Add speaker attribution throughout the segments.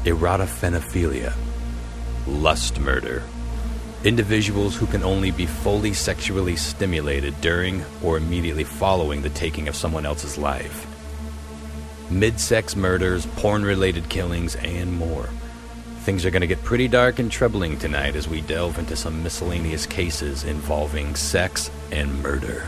Speaker 1: Erotophenophilia, lust murder, individuals who can only be fully sexually stimulated during or immediately following the taking of someone else's life, mid-sex murders, porn-related killings, and more. Things are going to get pretty dark and troubling tonight as we delve into some miscellaneous cases involving sex and murder.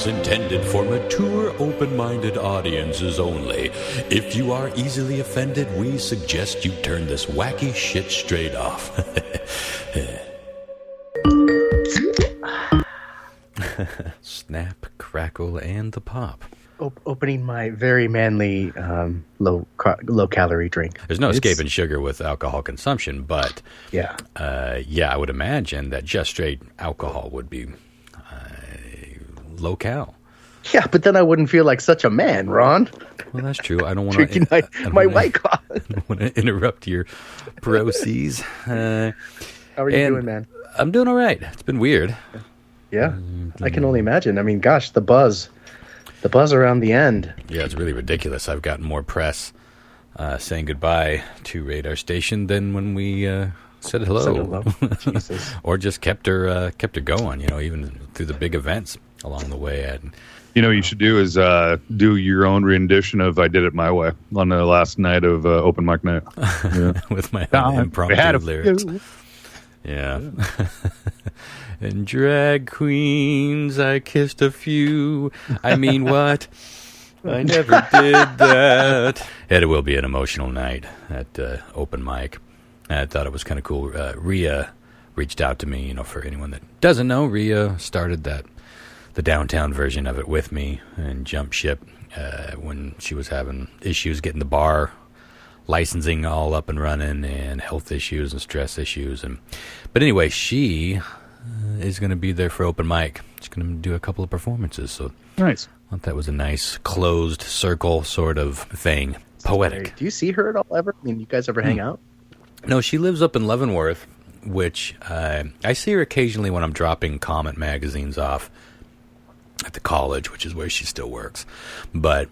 Speaker 1: Intended for mature, open-minded audiences only. If you are easily offended, we suggest you turn this wacky shit straight off. Snap, crackle, and the pop.
Speaker 2: Opening my very manly low-calorie drink.
Speaker 1: There's no escaping sugar with alcohol consumption, but
Speaker 2: yeah,
Speaker 1: I would imagine that just straight alcohol would be low cal.
Speaker 2: Yeah, but then I wouldn't feel like such a man, Ron.
Speaker 1: Well, that's true. I don't want
Speaker 2: to my White Claw.
Speaker 1: I don't want to interrupt your process.
Speaker 2: How are you doing, man?
Speaker 1: I'm doing all right. It's been weird.
Speaker 2: Yeah, I can only imagine. I mean, gosh, the buzz around the end.
Speaker 1: Yeah, it's really ridiculous. I've gotten more press saying goodbye to Radar Station than when we said hello.
Speaker 2: Jesus.
Speaker 1: Or just kept her going. Even through the big events along the way.
Speaker 3: What you should do is do your own rendition of "I Did It My Way" on the last night of open mic night.
Speaker 1: Yeah. With my impromptu lyrics. Yeah. And drag queens, I kissed a few. I mean, what? I never did that. It will be an emotional night at open mic. I thought it was kind of cool. Rhea reached out to me. For anyone that doesn't know, Rhea started the downtown version of it with me and jumped ship when she was having issues getting the bar licensing all up and running and health issues and stress issues. But anyway, she is going to be there for open mic. She's going to do a couple of performances. So
Speaker 3: nice.
Speaker 1: I thought that was a nice closed circle sort of thing. Poetic.
Speaker 2: Do you see her at all ever? I mean, you guys ever hang out?
Speaker 1: No, she lives up in Leavenworth, which I see her occasionally when I'm dropping Comet magazines off at the college, which is where she still works. But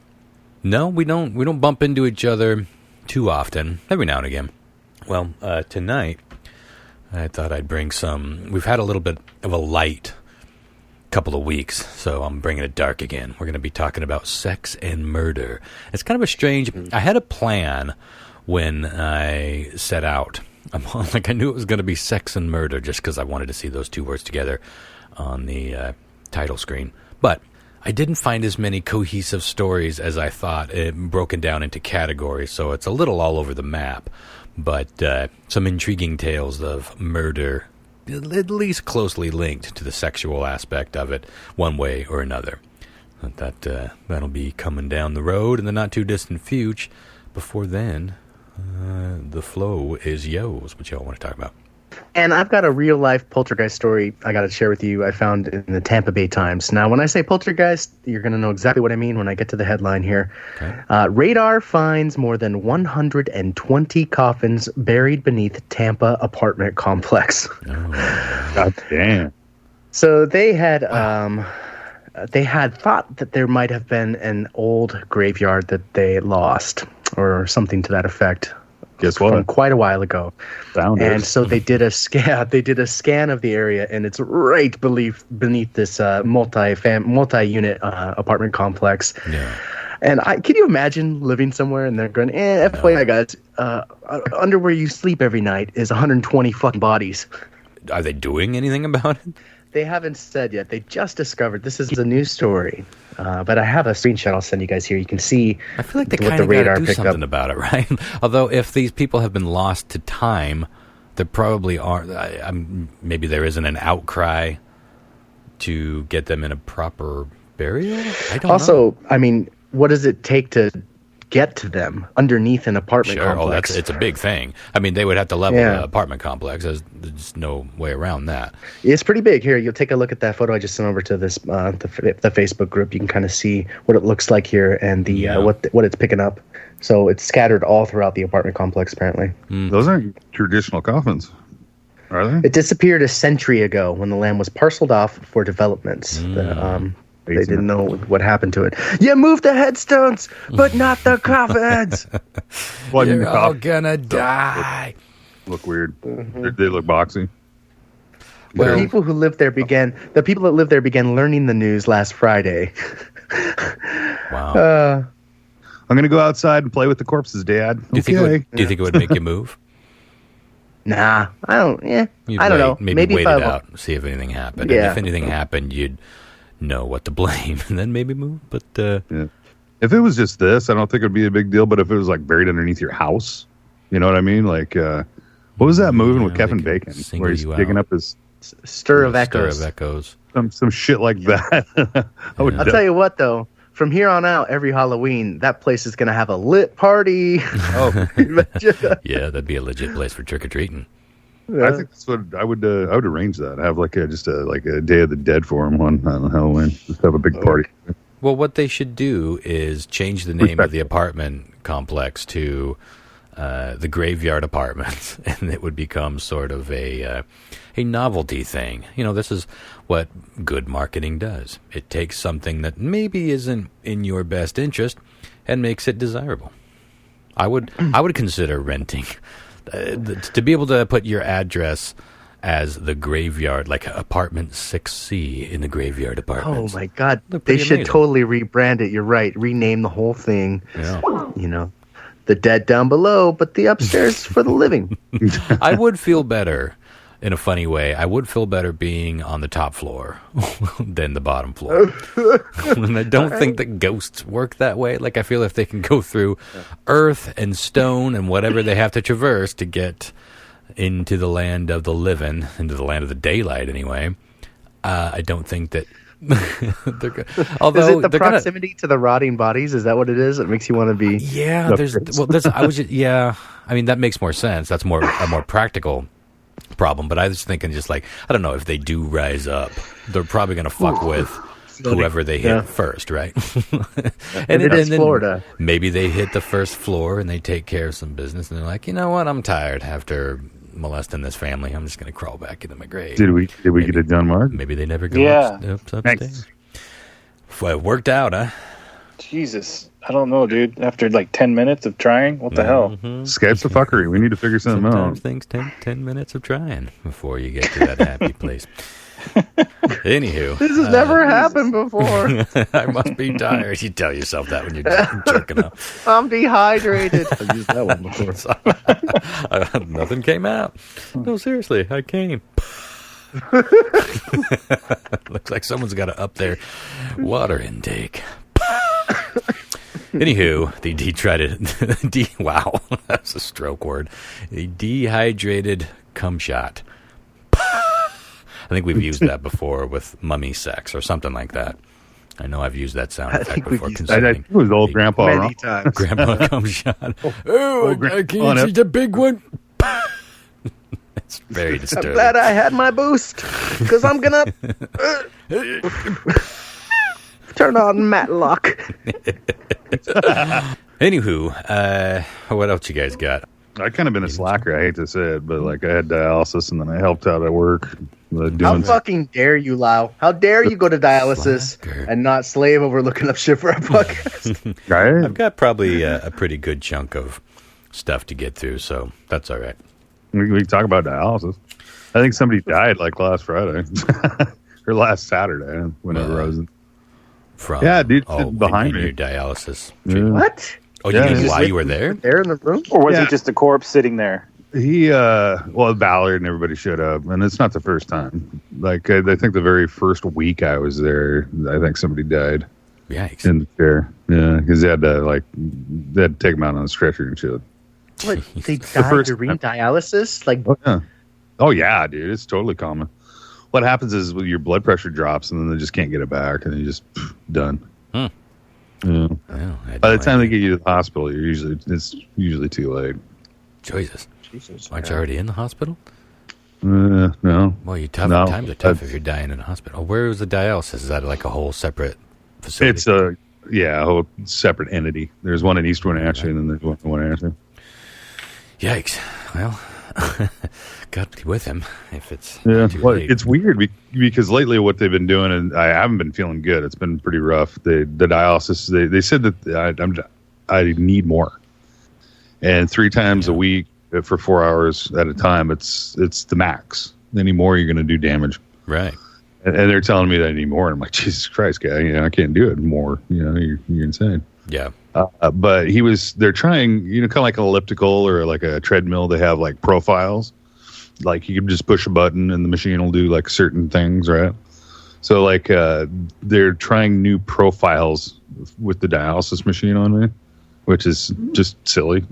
Speaker 1: no, we don't bump into each other too often. Every now and again. Well, tonight I thought I'd bring some. We've had a little bit of a light couple of weeks, so I'm bringing it dark again. We're going to be talking about sex and murder. It's kind of a strange. I had a plan when I set out. I knew it was going to be sex and murder just because I wanted to see those two words together on the title screen. But I didn't find as many cohesive stories as I thought, broken down into categories, so it's a little all over the map. But some intriguing tales of murder, at least closely linked to the sexual aspect of it, one way or another. That'll be coming down the road in the not-too-distant future. Before then, the flow is yours. What y'all want to talk about?
Speaker 2: And I've got a real-life poltergeist story I got to share with you I found in the Tampa Bay Times. Now, when I say poltergeist, you're going to know exactly what I mean when I get to the headline here. Okay. Radar finds more than 120 coffins buried beneath Tampa apartment complex.
Speaker 3: Oh, God damn.
Speaker 2: So they had thought that there might have been an old graveyard that they lost or something to that effect.
Speaker 3: Guess what?
Speaker 2: From quite a while ago. And so they did a scan. They did a scan of the area, and it's right beneath this multi-unit apartment complex.
Speaker 1: Yeah.
Speaker 2: And can you imagine living somewhere and they're going, FYI guys, under where you sleep every night is 120 fucking bodies.
Speaker 1: Are they doing anything about it?
Speaker 2: They haven't said yet. They just discovered. This is a news story. But I have a screenshot I'll send you guys here. You can see.
Speaker 1: I feel like they kind of got to do something about it, right? Although if these people have been lost to time, there probably aren't. Maybe there isn't an outcry to get them in a proper burial. I don't know.
Speaker 2: Also, I mean, what does it take to get to them underneath an apartment complex.
Speaker 1: It's a big thing. I mean, they would have to level the apartment complex. There's no way around that.
Speaker 2: It's pretty big. Here, you'll take a look at that photo I just sent over to this the Facebook group. You can kind of see what it looks like here and the what it's picking up. So it's scattered all throughout the apartment complex, apparently.
Speaker 3: Those aren't traditional coffins, are they?
Speaker 2: It disappeared a century ago when the land was parceled off for developments. They didn't know what happened to it. You moved the headstones, but not the coffins.
Speaker 1: You're all gonna die.
Speaker 3: Look weird. They look boxy.
Speaker 2: Well, the people that lived there began learning the news last Friday.
Speaker 1: Wow.
Speaker 3: I'm gonna go outside and play with the corpses, Dad.
Speaker 1: Do you think it would make you move?
Speaker 2: Nah, I don't. Yeah, I don't know.
Speaker 1: Maybe wait it out, see if anything happened.
Speaker 2: Yeah.
Speaker 1: And if anything happened, you'd know what to blame, and then maybe move. But
Speaker 3: if it was just this, I don't think it'd be a big deal. But if it was like buried underneath your house, you know what I mean? Like, what was that movie with Kevin Bacon where he's digging up his
Speaker 2: Stir of Echoes?
Speaker 3: Some shit like that.
Speaker 2: I'll tell you what, though. From here on out, every Halloween, that place is going to have a lit party.
Speaker 3: Oh,
Speaker 1: yeah, that'd be a legit place for trick or treating.
Speaker 3: Yeah. I think that's what I would arrange that. Have like a Day of the Dead for him on Halloween. Just have a big party.
Speaker 1: Well, what they should do is change the name of the apartment complex to the Graveyard Apartments, and it would become sort of a novelty thing. You know, this is what good marketing does. It takes something that maybe isn't in your best interest and makes it desirable. I would consider renting to be able to put your address as the Graveyard, like apartment 6C in the Graveyard Apartments.
Speaker 2: Oh my God, they should totally rebrand it. You're right. Rename the whole thing.
Speaker 1: Yeah.
Speaker 2: You know, the dead down below, but the upstairs for the living.
Speaker 1: I would feel better. In a funny way, I would feel better being on the top floor than the bottom floor. And I don't think that ghosts work that way. Like, I feel if they can go through earth and stone and whatever they have to traverse to get into the land of the living, into the land of the daylight anyway, I don't think that they're good. Although,
Speaker 2: is it the proximity to the rotting bodies? Is that what it is? It makes you want to be...
Speaker 1: Yeah, I mean, that makes more sense. That's a more practical problem, but I was thinking just like, I don't know, if they do rise up, they're probably going to fuck with whoever they hit first, right? and then Florida. Maybe they hit the first floor and they take care of some business and they're like, you know what, I'm tired after molesting this family. I'm just going to crawl back into my grave.
Speaker 3: Did we get it done, Mark?
Speaker 1: Maybe they never go upstairs. Well, it worked out, huh?
Speaker 4: Jesus. I don't know, dude. After like 10 minutes of trying, what the hell?
Speaker 3: Skype's the fuckery. We need to figure something
Speaker 1: Sometimes
Speaker 3: out.
Speaker 1: things take 10 minutes of trying before you get to that happy place. Anywho.
Speaker 2: This has never happened before.
Speaker 1: I must be tired. You tell yourself that when you're jerking up.
Speaker 2: I'm dehydrated. I've used that one before.
Speaker 1: Nothing came out. No, seriously, I came. Looks like someone's got to up their water intake. Anywho, the dehydrated, wow, that's a stroke word. The dehydrated cum shot. I think we've used that before with mummy sex or something like that. I know I've used that sound effect before.
Speaker 3: I think it was old Grandpa.
Speaker 2: Many times.
Speaker 1: Grandpa cum shot. Oh, I can't see the big one. It's very disturbing.
Speaker 2: I'm glad I had my boost because I'm gonna turn on Matlock.
Speaker 1: Anywho, what else you guys got?
Speaker 3: I've kind of been a slacker. I hate to say it, but like I had dialysis and then I helped out at work.
Speaker 2: How fucking dare you, Lau? How dare you go to dialysis and not slave over looking up shit for a podcast?
Speaker 3: Right?
Speaker 1: I've got probably a pretty good chunk of stuff to get through, so that's all right.
Speaker 3: We can talk about dialysis. I think somebody died like last Friday or last Saturday whenever I was in. Dude, behind me.
Speaker 1: Your dialysis.
Speaker 2: What?
Speaker 1: Oh, you mean while you were there?
Speaker 2: There in the room?
Speaker 4: Or was it just a corpse sitting there?
Speaker 3: Ballard and everybody showed up, and it's not the first time. Like, I think the very first week I was there, I think somebody died.
Speaker 1: Yikes.
Speaker 3: In the chair. Yeah, because they had to take him out on a stretcher and shit.
Speaker 2: What? They died during dialysis? Like,
Speaker 3: oh yeah, dude, it's totally common. What happens is your blood pressure drops, and then they just can't get it back, and then you're just done. Yeah.
Speaker 1: Well,
Speaker 3: By the time they get you to the hospital, it's usually too late.
Speaker 1: Jesus. Aren't you already in the hospital?
Speaker 3: No.
Speaker 1: Well, times are tough if you're dying in a hospital. Where is the dialysis? Is that like a whole separate facility?
Speaker 3: It's a whole separate entity. There's one in East Wenatchee, and then there's one in Wenatchee.
Speaker 1: Yikes. Well, God be with him if it's too late.
Speaker 3: It's weird because lately what they've been doing, and I haven't been feeling good. It's been pretty rough. The dialysis, they said that I need more. And 3 times a week for 4 hours at a time, it's the max. Any more, you're going to do damage.
Speaker 1: Right.
Speaker 3: And they're telling me that I need more. And I'm like, Jesus Christ, guy, I can't do it more. You're insane.
Speaker 1: Yeah.
Speaker 3: But they're trying, kind of like an elliptical or like a treadmill. They have like profiles. Like you can just push a button and the machine will do like certain things, right? So like they're trying new profiles with the dialysis machine on me, which is just silly.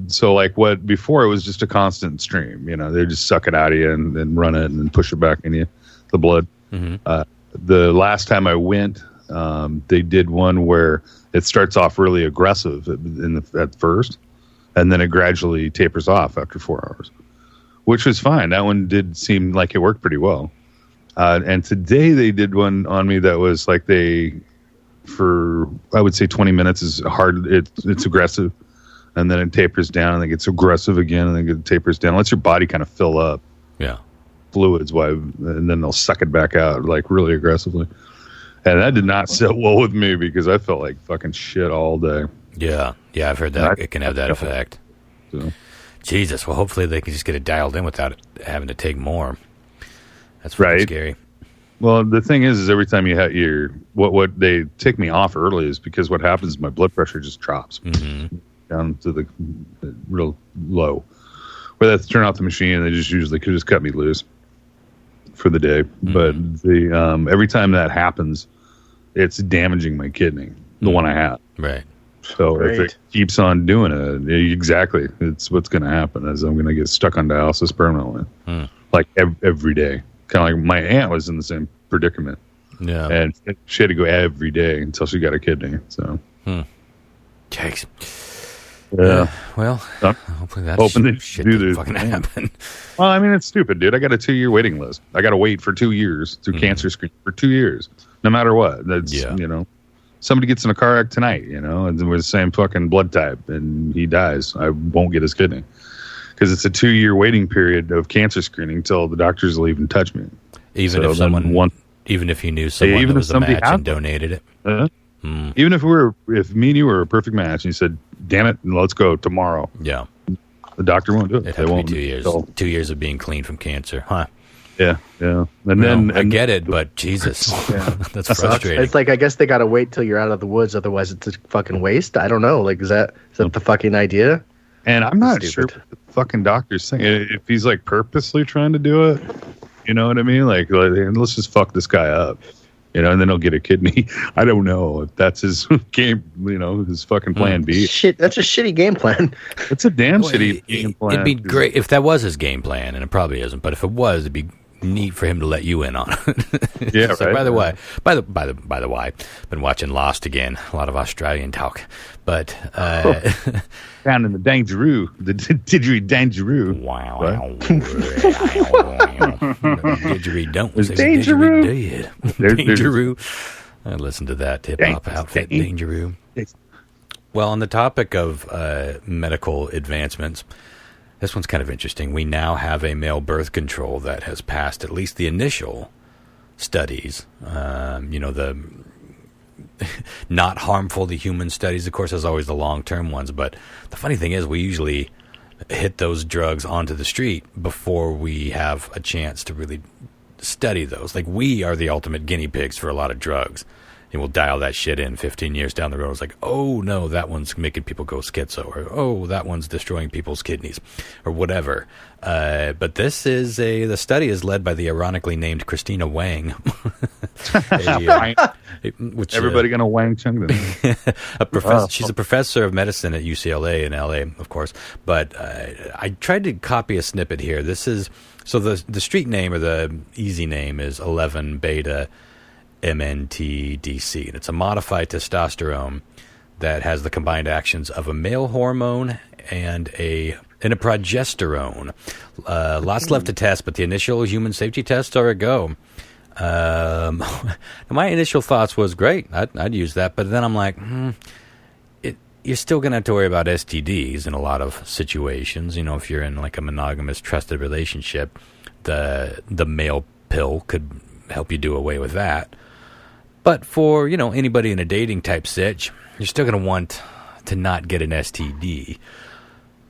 Speaker 3: So like what before it was just a constant stream, they just suck it out of you and run it and then push it back in you, the blood. Mm-hmm. The last time I went, they did one where it starts off really aggressive at first, and then it gradually tapers off after 4 hours, which was fine. That one did seem like it worked pretty well. And today they did one on me that was like for I would say 20 minutes is hard. It's aggressive, and then it tapers down, and then it gets aggressive again, and then it tapers down. Lets your body kind of fill up.
Speaker 1: Yeah.
Speaker 3: Fluids, and then they'll suck it back out like really aggressively. And that did not sit well with me because I felt like fucking shit all day.
Speaker 1: Yeah, I've heard that it can have that effect.
Speaker 3: So.
Speaker 1: Jesus, well, hopefully they can just get it dialed in without it having to take more. That's really scary.
Speaker 3: Well, the thing is every time you have what they take me off early is because what happens is my blood pressure just drops down to the real low. Where they have to turn off the machine, and they usually could just cut me loose for the day. Mm-hmm. But the every time that happens, it's damaging my kidney, the one I have.
Speaker 1: Right.
Speaker 3: So if it keeps on doing it, exactly, it's what's going to happen is I'm going to get stuck on dialysis permanently, like every day. Kind of like my aunt was in the same predicament. Yeah. And she had to go every day until she got a kidney. So.
Speaker 1: Yikes.
Speaker 3: Yeah.
Speaker 1: Well, hopefully that shit doesn't fucking happen.
Speaker 3: Well, I mean, it's stupid, dude. I got a 2-year waiting list. I got to wait for 2 years through cancer screening for 2 years, no matter what. That's, somebody gets in a car wreck tonight, and with the same fucking blood type, and he dies. I won't get his kidney because it's a 2-year waiting period of cancer screening till the doctors will even touch me.
Speaker 1: Even if you knew someone that was a match and donated it.
Speaker 3: Even if me and you were a perfect match, and you said, "Damn it, let's go tomorrow."
Speaker 1: Yeah,
Speaker 3: the doctor won't do it.
Speaker 1: It won't be 2 years. 2 years of being clean from cancer, huh?
Speaker 3: Yeah. And
Speaker 1: I get it, but Jesus, that's frustrating.
Speaker 2: It's like I guess they got to wait till you're out of the woods, otherwise it's a fucking waste. I don't know. Like, is that the fucking idea?
Speaker 3: And I'm not sure what the fucking doctor's saying. If he's like purposely trying to do it, you know what I mean? Like let's just fuck this guy up. And then he'll get a kidney. I don't know if that's his game, his fucking plan B.
Speaker 2: Shit, that's a shitty game plan.
Speaker 3: It's a damn shitty game plan.
Speaker 1: It'd be great if that was his game plan, and it probably isn't. But if it was, it'd be neat for him to let you in on it.
Speaker 3: Yeah, right.
Speaker 1: Like, by the way, been watching Lost again. A lot of Australian talk, but
Speaker 3: down in the Dangeroo, the Dangeroo.
Speaker 1: Wow. Didgeridoo don't say
Speaker 2: Dangeroo.
Speaker 1: Dangeroo. I listened to that hip hop outfit, Dangeroo. Well, on the topic of medical advancements, this one's kind of interesting. We now have a male birth control that has passed at least the initial studies. The not harmful to human studies. Of course, there's always the long-term ones. But the funny thing is we usually hit those drugs onto the street before we have a chance to really study those. Like, we are the ultimate guinea pigs for a lot of drugs. And we'll dial that shit in 15 years down the road. It's like, oh, no, that one's making people go schizo. Or, oh, that one's destroying people's kidneys. Or whatever. But this is the study is led by the ironically named Christina Wang.
Speaker 3: Everybody going to Wang Chung them.
Speaker 1: She's a professor of medicine at UCLA in LA, of course. But I tried to copy a snippet here. This is, so the street name or the easy name is 11 beta MNTDC, and it's a modified testosterone that has the combined actions of a male hormone and a progesterone. Lots left to test, but the initial human safety tests are a go. My initial thoughts was great. I'd use that, but then I'm like, you're still going to have to worry about STDs in a lot of situations. If you're in like a monogamous, trusted relationship, the male pill could help you do away with that. But for, anybody in a dating type sitch, you're still going to want to not get an STD.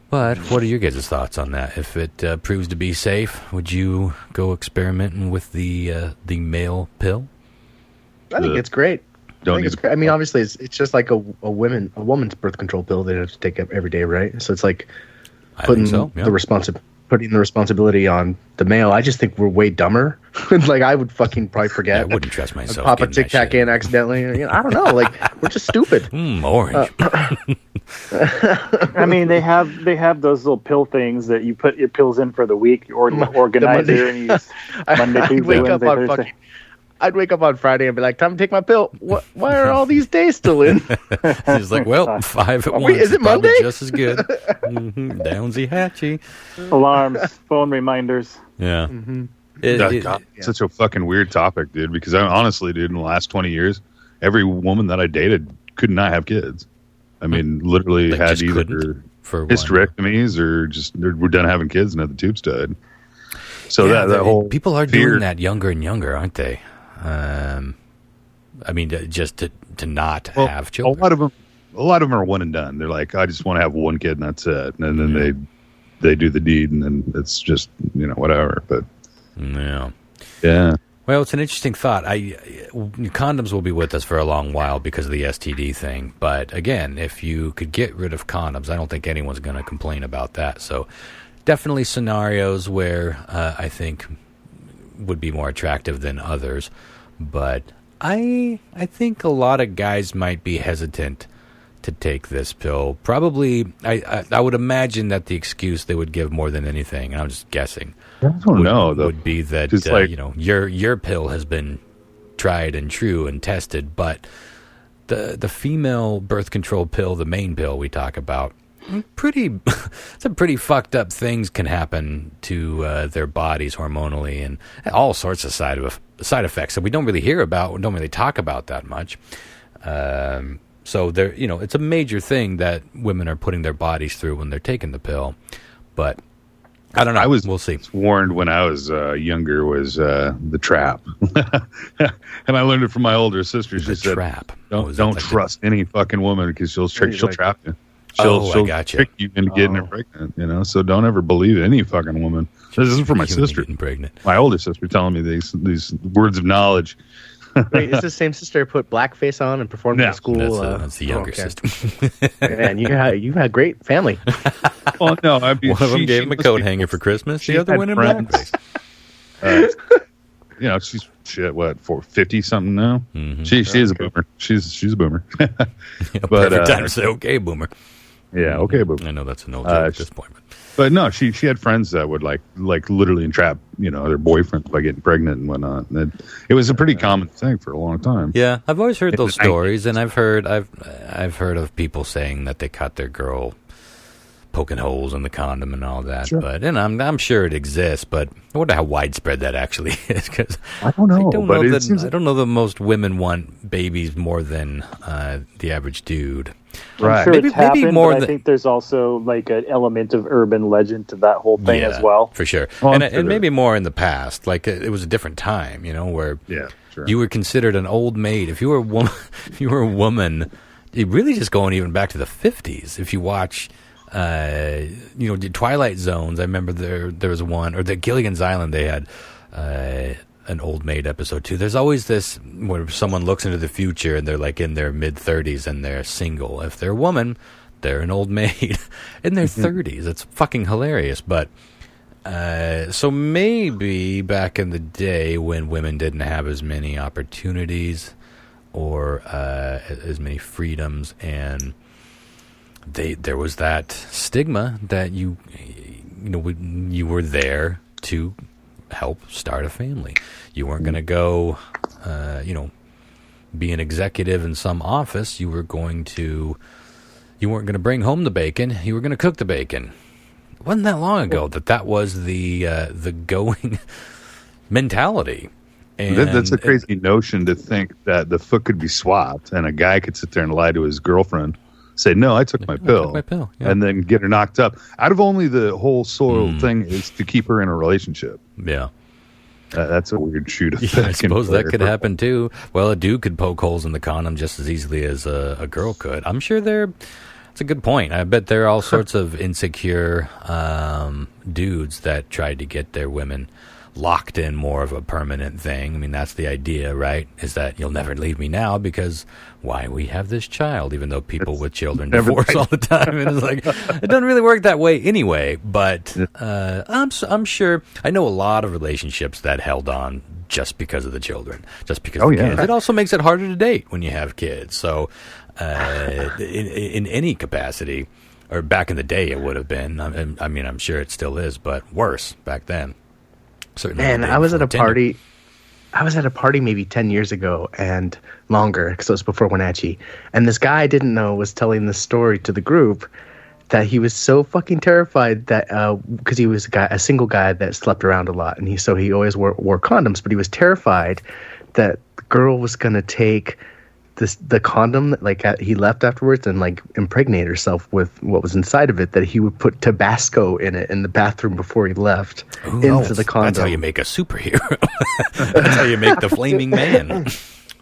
Speaker 1: But what are your guys' thoughts on that? If it proves to be safe, would you go experimenting with the male pill?
Speaker 2: I think it's great. I mean, obviously, it's just like a woman's birth control pill they have to take every day, right? So it's like putting the responsibility on the male. I just think we're way dumber. Like I would fucking probably forget.
Speaker 1: I wouldn't trust myself.
Speaker 2: Pop a Tic Tac in accidentally. I don't know. Like we're just stupid.
Speaker 1: Orange.
Speaker 4: I mean, they have those little pill things that you put your pills in for the week. Your organizer, and you use Monday, Tuesday, Wednesday, Thursday.
Speaker 2: I'd wake up on Friday and be like, time to take my pill. Why are all these days still in?
Speaker 1: He's like, well, 5 at once.
Speaker 2: Is it Monday?
Speaker 1: Just as good. Downsy hatchy.
Speaker 4: Alarms, phone reminders.
Speaker 1: Yeah.
Speaker 3: Such a fucking weird topic, dude, because honestly, dude, in the last 20 years, every woman that I dated could not have kids. I mean, literally had either hysterectomies or just we're done having kids and had the tubes tied. So that whole
Speaker 1: people are doing that younger and younger, aren't they? I mean, just to not have children.
Speaker 3: A lot of them are one and done. They're like, I just want to have one kid and that's it. And then they do the deed and then it's just, whatever. But yeah.
Speaker 1: Well, it's an interesting thought. Condoms will be with us for a long while because of the STD thing. But again, if you could get rid of condoms, I don't think anyone's going to complain about that. So definitely scenarios where I think would be more attractive than others. But I think a lot of guys might be hesitant to take this pill. Probably, I would imagine that the excuse they would give more than anything, and I'm just guessing, would be that your pill has been tried and true and tested, but the female birth control pill, the main pill we talk about, some pretty fucked up things can happen to their bodies hormonally and all sorts of side effects that we don't really hear about, we don't really talk about that much. So there, it's a major thing that women are putting their bodies through when they're taking the pill. But I don't know. We'll see.
Speaker 3: Warned when I was younger was the trap, and I learned it from my older sister. She said,
Speaker 1: "Trap.
Speaker 3: Don't trust any fucking woman because she'll trap you. She'll trick you into getting her pregnant. So don't ever believe any fucking woman." This is for my sister,
Speaker 1: pregnant.
Speaker 3: My older sister, telling me these words of knowledge.
Speaker 2: Wait, is the same sister who put blackface on and performed in school?
Speaker 1: That's the younger sister.
Speaker 2: Man, you had great family.
Speaker 3: Oh no!
Speaker 1: One of them gave him a coat hanger for Christmas. The other went in blackface.
Speaker 3: She's 50 something now. Mm-hmm. She is a boomer. She's a boomer.
Speaker 1: But time to say okay, boomer.
Speaker 3: Yeah, okay, boomer.
Speaker 1: I know that's an old joke at this point,
Speaker 3: but no, she had friends that would like literally entrap their boyfriends by getting pregnant and whatnot. And it was a pretty common thing for a long time.
Speaker 1: Yeah, I've always heard those stories, and I've heard of people saying that they caught their girl poking holes in the condom and all that.
Speaker 3: Sure.
Speaker 1: But I'm sure it exists, but I wonder how widespread that actually is. Because
Speaker 3: I don't know.
Speaker 1: I don't know that most women want babies more than the average dude.
Speaker 4: Right. I'm sure it's happened, but I think there's also like an element of urban legend to that whole thing as well.
Speaker 1: For sure. And maybe more in the past. Like it was a different time, where you were considered an old maid. If you were a woman, you really just going even back to the 50s. If you watch the Twilight Zones, I remember there was one, or the Gilligan's Island, they had an old maid episode too. There's always this where someone looks into the future and they're like in their mid-30s and they're single. If they're a woman, they're an old maid in their 30s. It's fucking hilarious. But so maybe back in the day when women didn't have as many opportunities or as many freedoms, and there was that stigma that you were there to help start a family. You weren't going to go, be an executive in some office, you weren't going to bring home the bacon. You were going to cook the bacon. It wasn't that long ago that was the going mentality. And
Speaker 3: that's a crazy notion to think that the foot could be swapped and a guy could sit there and lie to his girlfriend, say, no, I took my pill,
Speaker 1: yeah.
Speaker 3: And then get her knocked up. Out of only the whole soil thing is to keep her in a relationship.
Speaker 1: Yeah.
Speaker 3: That's a weird shoe to
Speaker 1: I suppose that could happen too. Well, a dude could poke holes in the condom just as easily as a girl could. I'm sure it's a good point. I bet there are all sorts of insecure dudes that tried to get their women locked in more of a permanent thing. I mean, that's the idea, right? Is that you'll never leave me now because why we have this child, even though people with children divorce all the time. And it's like, it doesn't really work that way anyway. But I'm sure, I know a lot of relationships that held on just because of the children, just because of the kids. It also makes it harder to date when you have kids. So in any capacity, or back in the day it would have been. I mean, I'm sure it still is, but worse back then. Certainly.
Speaker 2: Man, I was at a party. I was at a party maybe 10 years ago and longer, because it was before Wenatchee. And this guy I didn't know was telling this story to the group that he was so fucking terrified that because he was a single guy that slept around a lot, and he always wore condoms, but he was terrified that the girl was gonna take the condom that he left afterwards and impregnate herself with what was inside of it, that he would put Tabasco in it in the bathroom before he left into the condom.
Speaker 1: That's how you make a superhero. That's how you make the flaming man.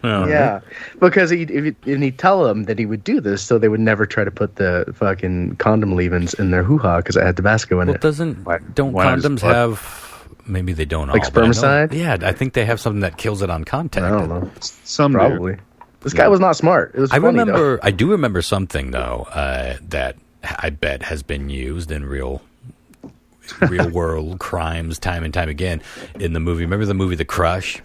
Speaker 2: Yeah, because he'd tell them that he would do this so they would never try to put the fucking condom leave-ins in their hoo-ha because it had Tabasco in it.
Speaker 1: Don't condoms have... Maybe they don't all.
Speaker 2: Like spermicide?
Speaker 1: Yeah, I think they have something that kills it on contact.
Speaker 2: I don't know.
Speaker 3: Some
Speaker 2: probably. This guy was not smart. It was funny, though.
Speaker 1: I do remember something though that I bet has been used in real world crimes time and time again in the movie. Remember the movie The Crush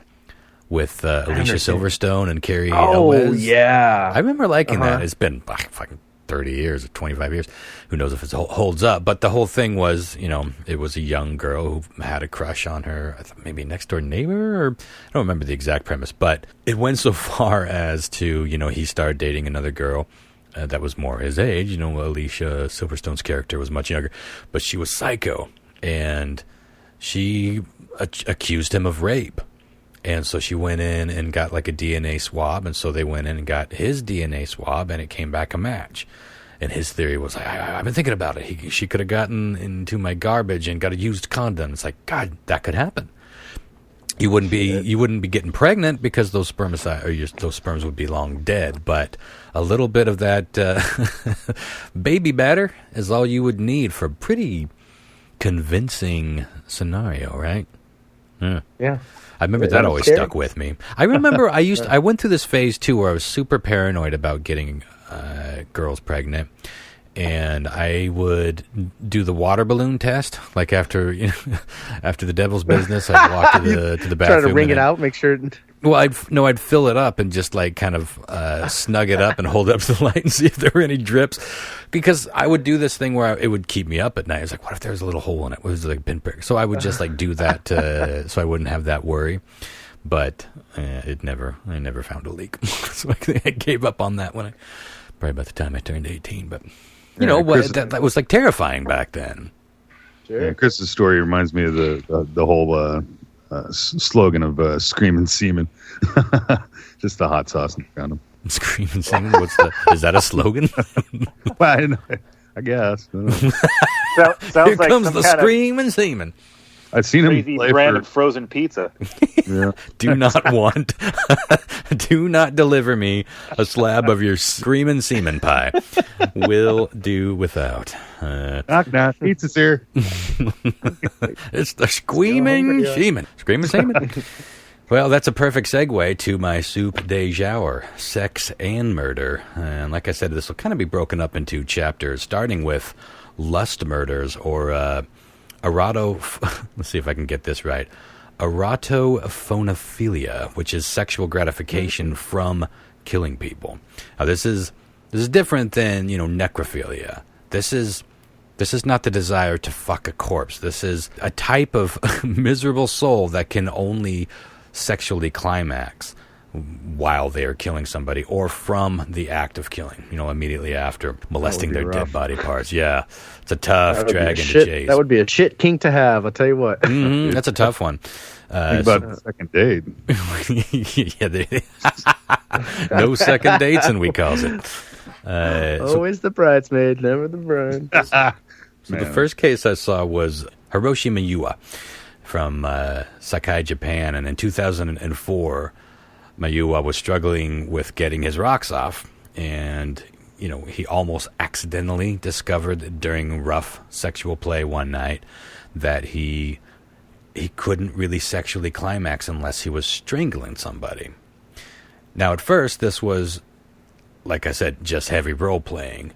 Speaker 1: with Alicia Silverstone and Carrie Elwes?
Speaker 2: Oh yeah,
Speaker 1: I remember liking that. It's been fucking 30 years or 25 years. Who knows if it holds up? But the whole thing was, it was a young girl who had a crush on her, maybe next door neighbor, or I don't remember the exact premise. But it went so far as to, he started dating another girl that was more his age. Alicia Silverstone's character was much younger, but she was psycho, and she accused him of rape. And so she went in and got a DNA swab, and so they went in and got his DNA swab, and it came back a match. And his theory was, I've been thinking about it. She could have gotten into my garbage and got a used condom. It's like, God, that could happen. You wouldn't be getting pregnant because those sperms would be long dead. But a little bit of that baby batter is all you would need for a pretty convincing scenario, right?
Speaker 2: Yeah.
Speaker 1: I remember that always stuck with me. I remember I went through this phase too where I was super paranoid about getting girls pregnant, and I would do the water balloon test. Like after the devil's business, I'd walk to the bathroom.
Speaker 2: Try to wring it out, make sure.
Speaker 1: Well, I'd fill it up and just kind of snug it up and hold it up to the light and see if there were any drips, because I would do this thing where it would keep me up at night. It's like, what if there's a little hole in it? What if there's a pinprick? So I would just do that so I wouldn't have that worry. But I never found a leak. So I gave up on that probably about the time I turned 18. But that was terrifying back then.
Speaker 3: Sure. Yeah, Chris's story reminds me of the whole slogan of screaming semen. Just the hot sauce and found him.
Speaker 1: Screaming semen? Is that a slogan?
Speaker 3: Well, I guess.
Speaker 4: Sounds
Speaker 1: Here comes the screaming semen.
Speaker 3: I've seen him play
Speaker 4: brand of frozen pizza.
Speaker 3: Yeah.
Speaker 1: Do not deliver me a slab of your screaming semen pie. Will do without.
Speaker 3: Knock, knock. Pizza's here.
Speaker 1: It's the screaming semen. Screaming semen. Well, that's a perfect segue to my soup de jour, sex and murder. And like I said, this will kind of be broken up into chapters, starting with lust murders, or let's see if I can get this right. Erotophonophilia, which is sexual gratification from killing people. Now, this is different than, necrophilia. This is not the desire to fuck a corpse. This is a type of miserable soul that can only sexually climax while they are killing somebody or from the act of killing, immediately after molesting their dead body parts. Yeah, it's a tough dragon to chase.
Speaker 2: That would be a shit kink to have, I'll tell you what.
Speaker 1: That's a tough one.
Speaker 3: Think about the second date.
Speaker 1: No second dates, and we calls it.
Speaker 2: Always the bridesmaid, never the bride.
Speaker 1: So the first case I saw was Hiroshi Mayua from Sakai, Japan, and in 2004, Mayua was struggling with getting his rocks off, and he almost accidentally discovered during rough sexual play one night that he couldn't really sexually climax unless he was strangling somebody. Now, at first, this was, like I said, just heavy role-playing,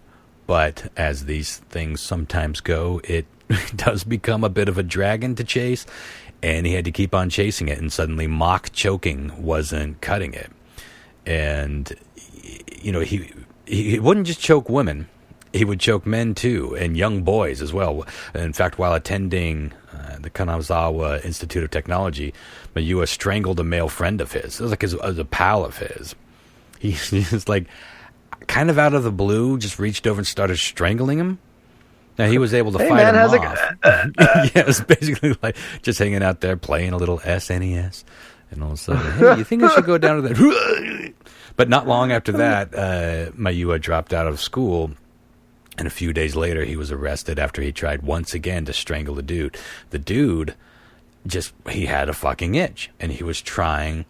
Speaker 1: but as these things sometimes go, it does become a bit of a dragon to chase, and he had to keep on chasing it, and suddenly mock choking wasn't cutting it. And, he wouldn't just choke women, he would choke men too, and young boys as well. In fact, while attending the Kanazawa Institute of Technology, Mayua strangled a male friend of his. It was like a pal of his. He just like, kind of out of the blue, just reached over and started strangling him. Now, he was able to fight him off. Yeah, it was basically like just hanging out there playing a little SNES. And all of a sudden, hey, you think I should go down to that? But not long after that, Mayua dropped out of school. And a few days later, he was arrested after he tried once again to strangle the dude. The dude he had a fucking itch. And he was trying,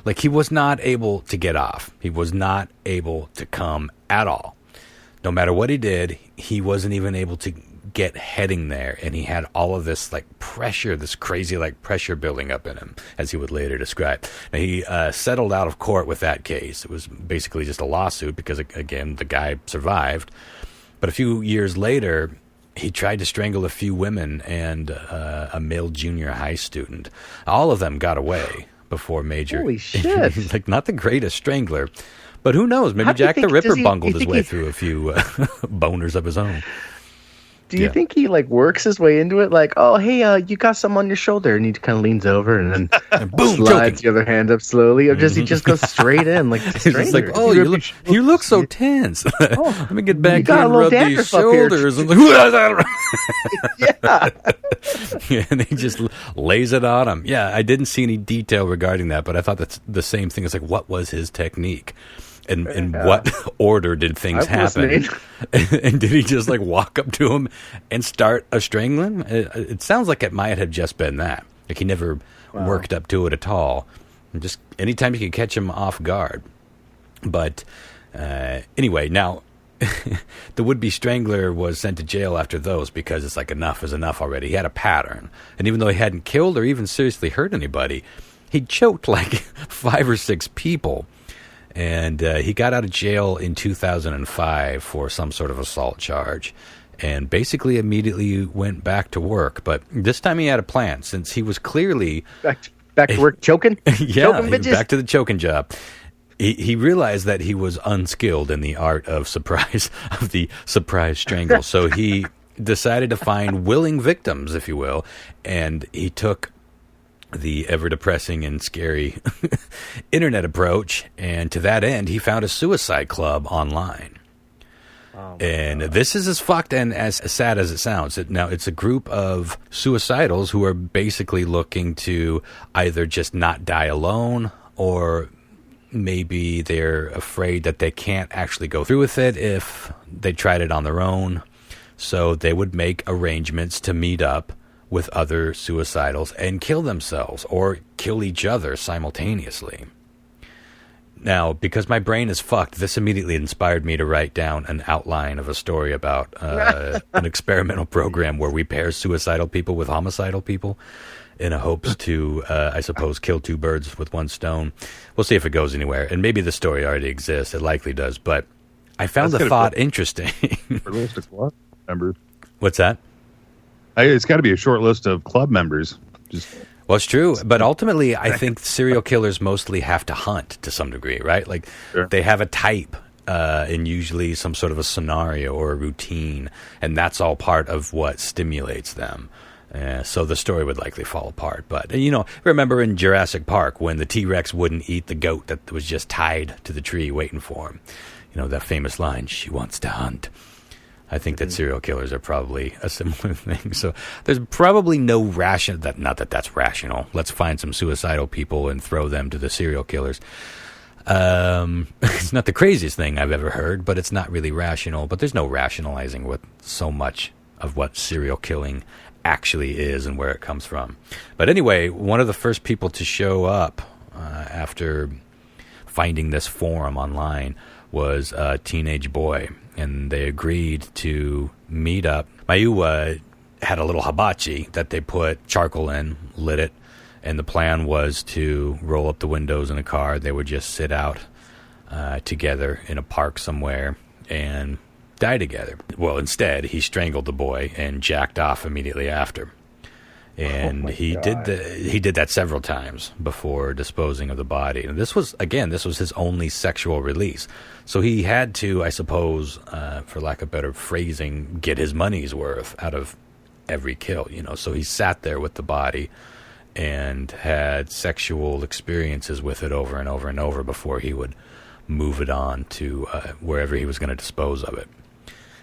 Speaker 1: like he was not able to get off. He was not able to come at all. No matter what he did, he wasn't even able to get heading there. And he had all of this like pressure, this crazy like pressure building up in him, as he would later describe. Now, he settled out of court with that case. It was basically just a lawsuit because, again, the guy survived. But a few years later, he tried to strangle a few women and a male junior high student. All of them got away before major.
Speaker 2: Holy shit.
Speaker 1: Like, not the greatest strangler. But who knows? Maybe Jack the Ripper bungled his way through a few boners of his own.
Speaker 2: Do you think he like works his way into it? Like, oh, hey, you got something on your shoulder, and he kind of leans over and then
Speaker 1: boom,
Speaker 2: slides the other hand up slowly, or does he just go straight in like the stranger?
Speaker 1: It's like, oh, you look so tense. Let me get back here and rub these shoulders. And yeah, and he just lays it on him. Yeah, I didn't see any detail regarding that, but I thought that's the same thing. It's like, what was his technique? And in what order did things happen? And did he just like walk up to him and start a strangling? It sounds like it might have just been that. Like he never worked up to it at all. And just anytime you could catch him off guard. But anyway, now the would-be strangler was sent to jail after those because it's like enough is enough already. He had a pattern. And even though he hadn't killed or even seriously hurt anybody, he choked like 5 or 6 people. And he got out of jail in 2005 for some sort of assault charge and basically immediately went back to work. But this time he had a plan since he was clearly...
Speaker 2: Back to work choking?
Speaker 1: Yeah, choking back to the choking job. He realized that he was unskilled in the art of the surprise strangle. So he decided to find willing victims, if you will, and he took the ever-depressing and scary internet approach, and to that end, he found a suicide club online. And this is as fucked and as sad as it sounds. Now, it's a group of suicidals who are basically looking to either just not die alone, or maybe they're afraid that they can't actually go through with it if they tried it on their own. So they would make arrangements to meet up with other suicidals and kill themselves or kill each other simultaneously. Now, because my brain is fucked, this immediately inspired me to write down an outline of a story about an experimental program where we pair suicidal people with homicidal people in a hopes to, I suppose, kill 2 birds with 1 stone. We'll see if it goes anywhere. And maybe the story already exists. It likely does. But I found the thought interesting.
Speaker 3: Members.
Speaker 1: What's that?
Speaker 3: It's got to be a short list of club members.
Speaker 1: Well, it's true, but ultimately, I think serial killers mostly have to hunt to some degree, right? Like, They have a type and usually some sort of a scenario or a routine, and that's all part of what stimulates them. So the story would likely fall apart. But, remember in Jurassic Park when the T-Rex wouldn't eat the goat that was just tied to the tree waiting for him? That famous line, "She wants to hunt." I think that serial killers are probably a similar thing. So there's probably no not that that's rational. Let's find some suicidal people and throw them to the serial killers. It's not the craziest thing I've ever heard, but it's not really rational. But there's no rationalizing with so much of what serial killing actually is and where it comes from. But anyway, one of the first people to show up after finding this forum online was a teenage boy, and they agreed to meet up. Mayu had a little hibachi that they put charcoal in, lit it, and the plan was to roll up the windows in a car. They would just sit out together in a park somewhere and die together. Well, instead, he strangled the boy and jacked off immediately after. And he did that several times before disposing of the body. And this was his only sexual release. So he had to, I suppose, for lack of better phrasing, get his money's worth out of every kill. So he sat there with the body and had sexual experiences with it over and over and over before he would move it on to wherever he was going to dispose of it.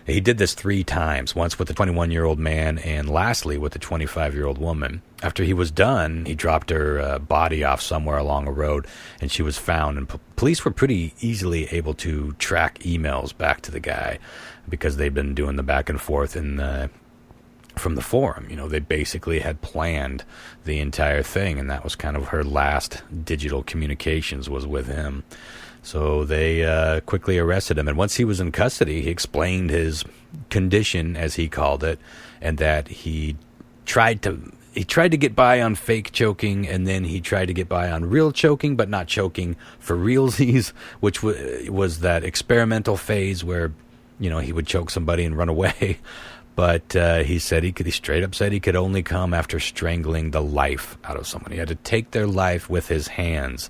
Speaker 1: He did this 3 times, once with the 21-year-old man and lastly with the 25-year-old woman. After he was done, he dropped her body off somewhere along a road, and she was found. And police were pretty easily able to track emails back to the guy because they'd been doing the back and forth from the forum. They basically had planned the entire thing, and that was kind of her last digital communications was with him. So they quickly arrested him, and once he was in custody, he explained his condition, as he called it, and that he tried to get by on fake choking, and then he tried to get by on real choking, but not choking for realsies, which was that experimental phase where he would choke somebody and run away. But he said he straight up said he could only come after strangling the life out of someone. He had to take their life with his hands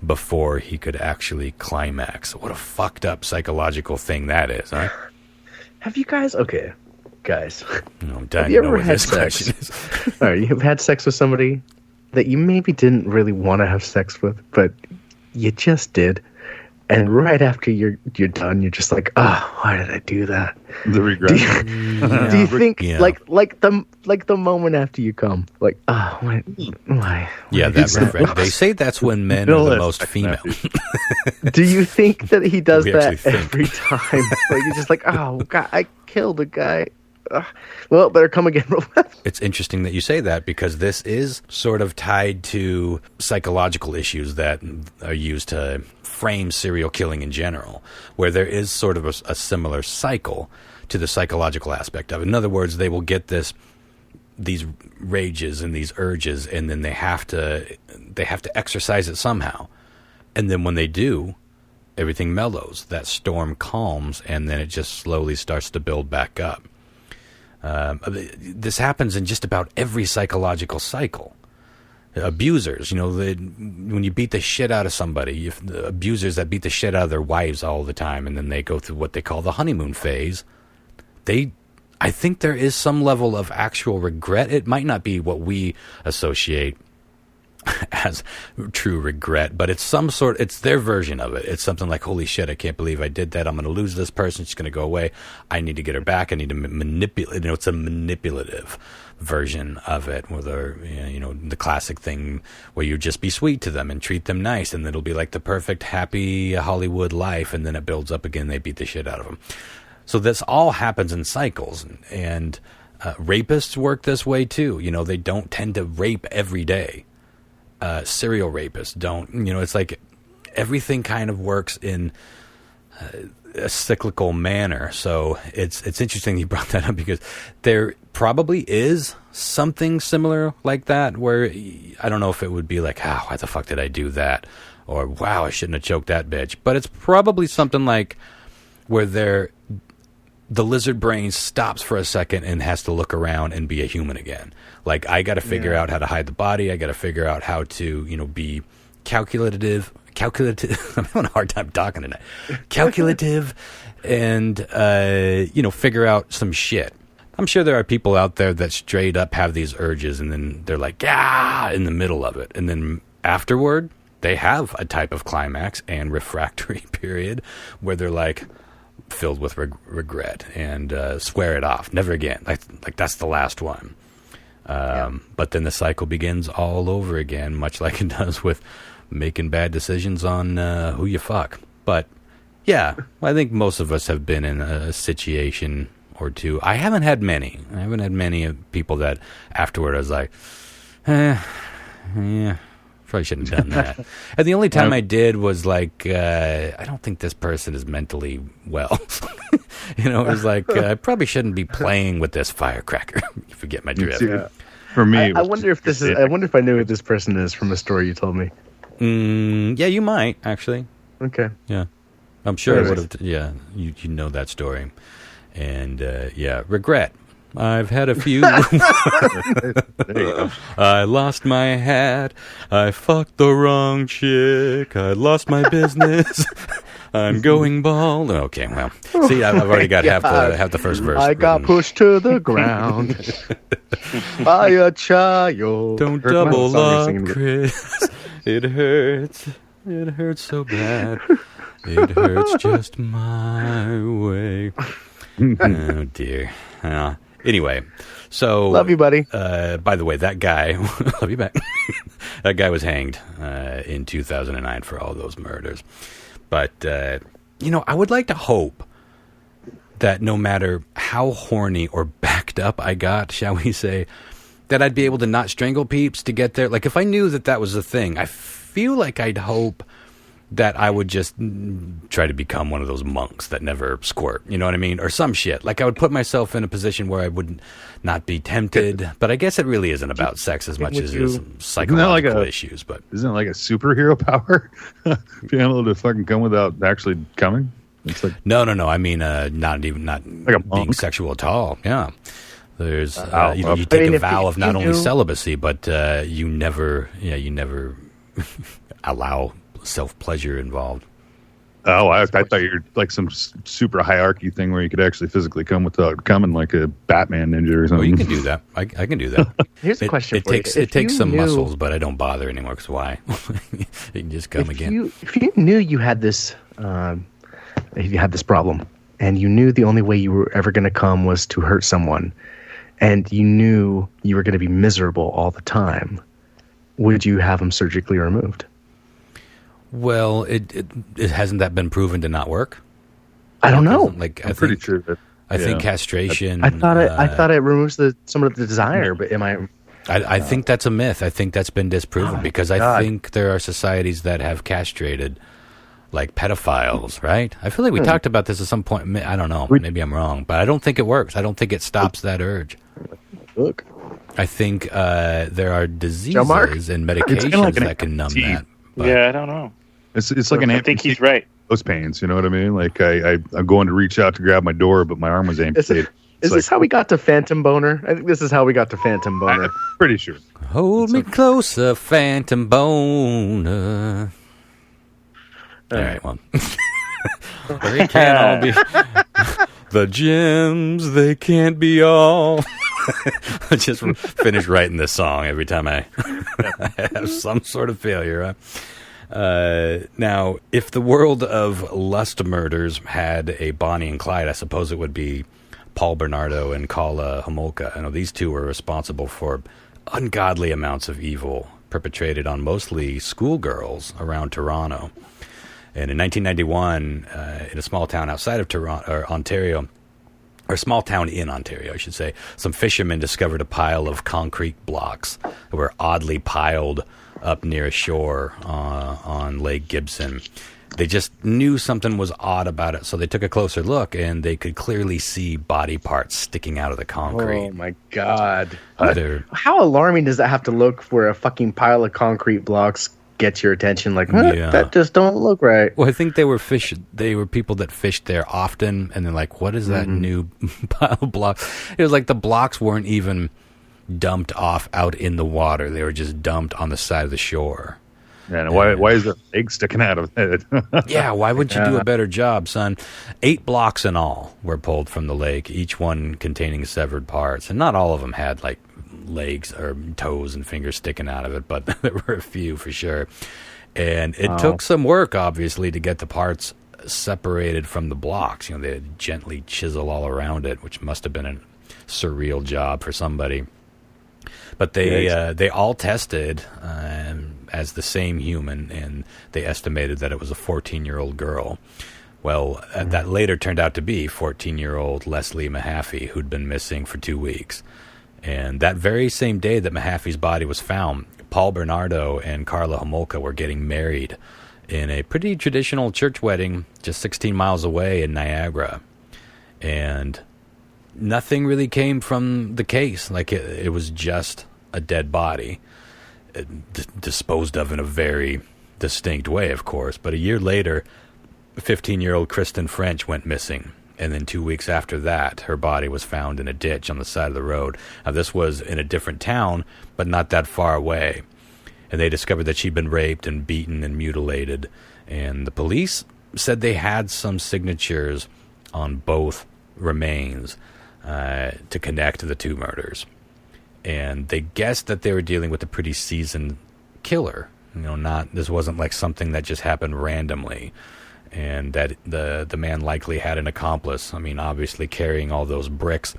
Speaker 1: before he could actually climax. What a fucked up psychological thing that is, huh?
Speaker 2: Have you guys... Okay, guys.
Speaker 1: I'm dying to know what this question is.
Speaker 2: All right, you've had sex with somebody that you maybe didn't really want to have sex with, but you just did. And right after you're done, you're just like, oh, why did I do that?
Speaker 3: The regret.
Speaker 2: Do you think like the moment after you come, like, oh, why?
Speaker 1: Yeah, that regret. They say that's when men are the most female.
Speaker 2: Do you think that he does that every time? Like you're just like, oh God, I killed a guy. Well, better come again.
Speaker 1: It's interesting that you say that because this is sort of tied to psychological issues that are used to frame serial killing in general, where there is sort of a similar cycle to the psychological aspect of it. In other words, they will get these rages and these urges, and then they have to exercise it somehow. And then when they do, everything mellows. That storm calms, and then it just slowly starts to build back up. This happens in just about every psychological cycle. Abusers, when you beat the shit out of somebody, the abusers that beat the shit out of their wives all the time, and then they go through what they call the honeymoon phase, I think there is some level of actual regret. It might not be what we associate as true regret, but it's their version of it. It's something like, holy shit, I can't believe I did that. I'm going to lose this person. She's going to go away. I need to get her back. I need to manipulate. It's a manipulative version of it, where the classic thing where you just be sweet to them and treat them nice, and it'll be like the perfect, happy Hollywood life, and then it builds up again. They beat the shit out of them. So this all happens in cycles, and rapists work this way too. They don't tend to rape every day. Serial rapists don't. It's like everything kind of works in a cyclical manner. So it's interesting you brought that up, because there probably is something similar like that, where I don't know if it would be like, why the fuck did I do that? Or, wow, I shouldn't have choked that bitch. But it's probably something like where the lizard brain stops for a second and has to look around and be a human again. Like, I got to figure out how to hide the body. I got to figure out how to, be calculative. I'm having a hard time talking tonight. Calculative and, figure out some shit. I'm sure there are people out there that straight up have these urges, and then they're like, yeah, in the middle of it. And then afterward, they have a type of climax and refractory period where they're like filled with regret and swear it off. Never again. Like that's the last one. But then the cycle begins all over again, much like it does with making bad decisions on who you fuck. But yeah, I think most of us have been in a situation or two. I haven't had many. People that afterward I was like, yeah, probably shouldn't have done that. And the only time I did was like, I don't think this person is mentally well. It was like, I probably shouldn't be playing with this firecracker. You forget my drift.
Speaker 2: Yeah.
Speaker 3: For me,
Speaker 2: I wonder if this is. I wonder if I knew who this person is from a story you told me.
Speaker 1: Yeah, you might actually.
Speaker 2: Okay.
Speaker 1: Yeah, I'm sure I would have. Yeah, you know that story, and yeah, regret. I've had a few. I lost my hat. I fucked the wrong chick. I lost my business. I'm going bald. Okay, well, see, I've already got half the first verse.
Speaker 2: I got pushed to the ground by a child.
Speaker 1: Don't double lock, Chris. It hurts. It hurts so bad. It hurts just my way. Oh dear. Anyway, so
Speaker 2: love you, buddy.
Speaker 1: By the way, that guy, love you back. That guy was hanged in 2009 for all those murders. But I would like to hope that no matter how horny or backed up I got, shall we say, that I'd be able to not strangle peeps to get there. Like if I knew that was a thing, I feel like I'd hope that I would just try to become one of those monks that never squirt, you know what I mean? Or some shit. Like I would put myself in a position where I would not be tempted. But I guess it really isn't about sex as much as it is psychological issues. But
Speaker 3: isn't it like a superhero power? Being able to fucking come without actually coming? It's like
Speaker 1: No. I mean, not like being sexual at all. Yeah. There's, you take a vow of not only celibacy, but you never allow self-pleasure involved.
Speaker 3: Oh, I thought you were like some super hierarchy thing where you could actually physically come without coming, like a Batman ninja or something.
Speaker 1: Well, you can do that. I can do that.
Speaker 2: Here's a question for you.
Speaker 1: It takes some muscles, but I don't bother anymore, because why? You can just come again.
Speaker 2: If you knew you had this problem, and you knew the only way you were ever going to come was to hurt someone, and you knew you were going to be miserable all the time, would you have them surgically removed?
Speaker 1: Well, it hasn't that been proven to not work?
Speaker 2: I don't know.
Speaker 3: I'm pretty sure that.
Speaker 1: I think castration.
Speaker 2: I thought it removes some of the desire, but am I?
Speaker 1: I think that's a myth. I think that's been disproven because I think there are societies that have castrated, like pedophiles, right? I feel like we talked about this at some point. I don't know. Maybe I'm wrong, but I don't think it works. I don't think it stops that urge.
Speaker 2: Look,
Speaker 1: I think there are diseases and medications that can numb that.
Speaker 4: But yeah, I don't know.
Speaker 3: It's like an.
Speaker 4: I think he's right.
Speaker 3: Those pains, you know what I mean? Like I'm going to reach out to grab my door, but my arm was amputated.
Speaker 2: Is this how we got to Phantom Boner? I think this is how we got to Phantom Boner.
Speaker 3: I'm pretty sure.
Speaker 1: Hold me closer, Phantom Boner. All right, well. They can't all be. The gems, they can't be all. I just finish writing this song every time I have some sort of failure. Huh? Now, if the world of lust murders had a Bonnie and Clyde, I suppose it would be Paul Bernardo and Kala Homolka. I know these two were responsible for ungodly amounts of evil perpetrated on mostly schoolgirls around Toronto. And in 1991, in a small town outside of Toronto, or Ontario, or a small town in Ontario, I should say, some fishermen discovered a pile of concrete blocks that were oddly piled up near a shore on Lake Gibson. They just knew something was odd about it, so they took a closer look, and they could clearly see body parts sticking out of the concrete.
Speaker 2: Oh, my God. How alarming does that have to look for a fucking pile of concrete blocks gets your attention? Like, that just don't look right.
Speaker 1: Well, I think they were people that fished there often, and they're like, what is that new pile of blocks? It was like the blocks weren't even dumped off out in the water. They were just dumped on the side of the shore.
Speaker 3: And why is there egg sticking out of it?
Speaker 1: Yeah, why wouldn't you do a better job, son? 8 blocks in all were pulled from the lake, each one containing severed parts. And not all of them had, like, legs or toes and fingers sticking out of it, but there were a few for sure. And it took some work, obviously, to get the parts separated from the blocks. You know, they had gently chisel all around it, which must have been a surreal job for somebody. But they all tested as the same human, and they estimated that it was a 14-year-old girl. Well, that later turned out to be 14-year-old Leslie Mahaffey, who'd been missing for 2 weeks. And that very same day that Mahaffey's body was found, Paul Bernardo and Carla Homolka were getting married in a pretty traditional church wedding just 16 miles away in Niagara. And nothing really came from the case. Like, it was just a dead body, disposed of in a very distinct way, of course. But a year later, 15-year-old Kristen French went missing. And then 2 weeks after that, her body was found in a ditch on the side of the road. Now, this was in a different town, but not that far away. And they discovered that she'd been raped and beaten and mutilated. And the police said they had some signatures on both remains to connect the two murders. And they guessed that they were dealing with a pretty seasoned killer. You know, this wasn't like something that just happened randomly. And that the man likely had an accomplice. I mean, obviously carrying all those bricks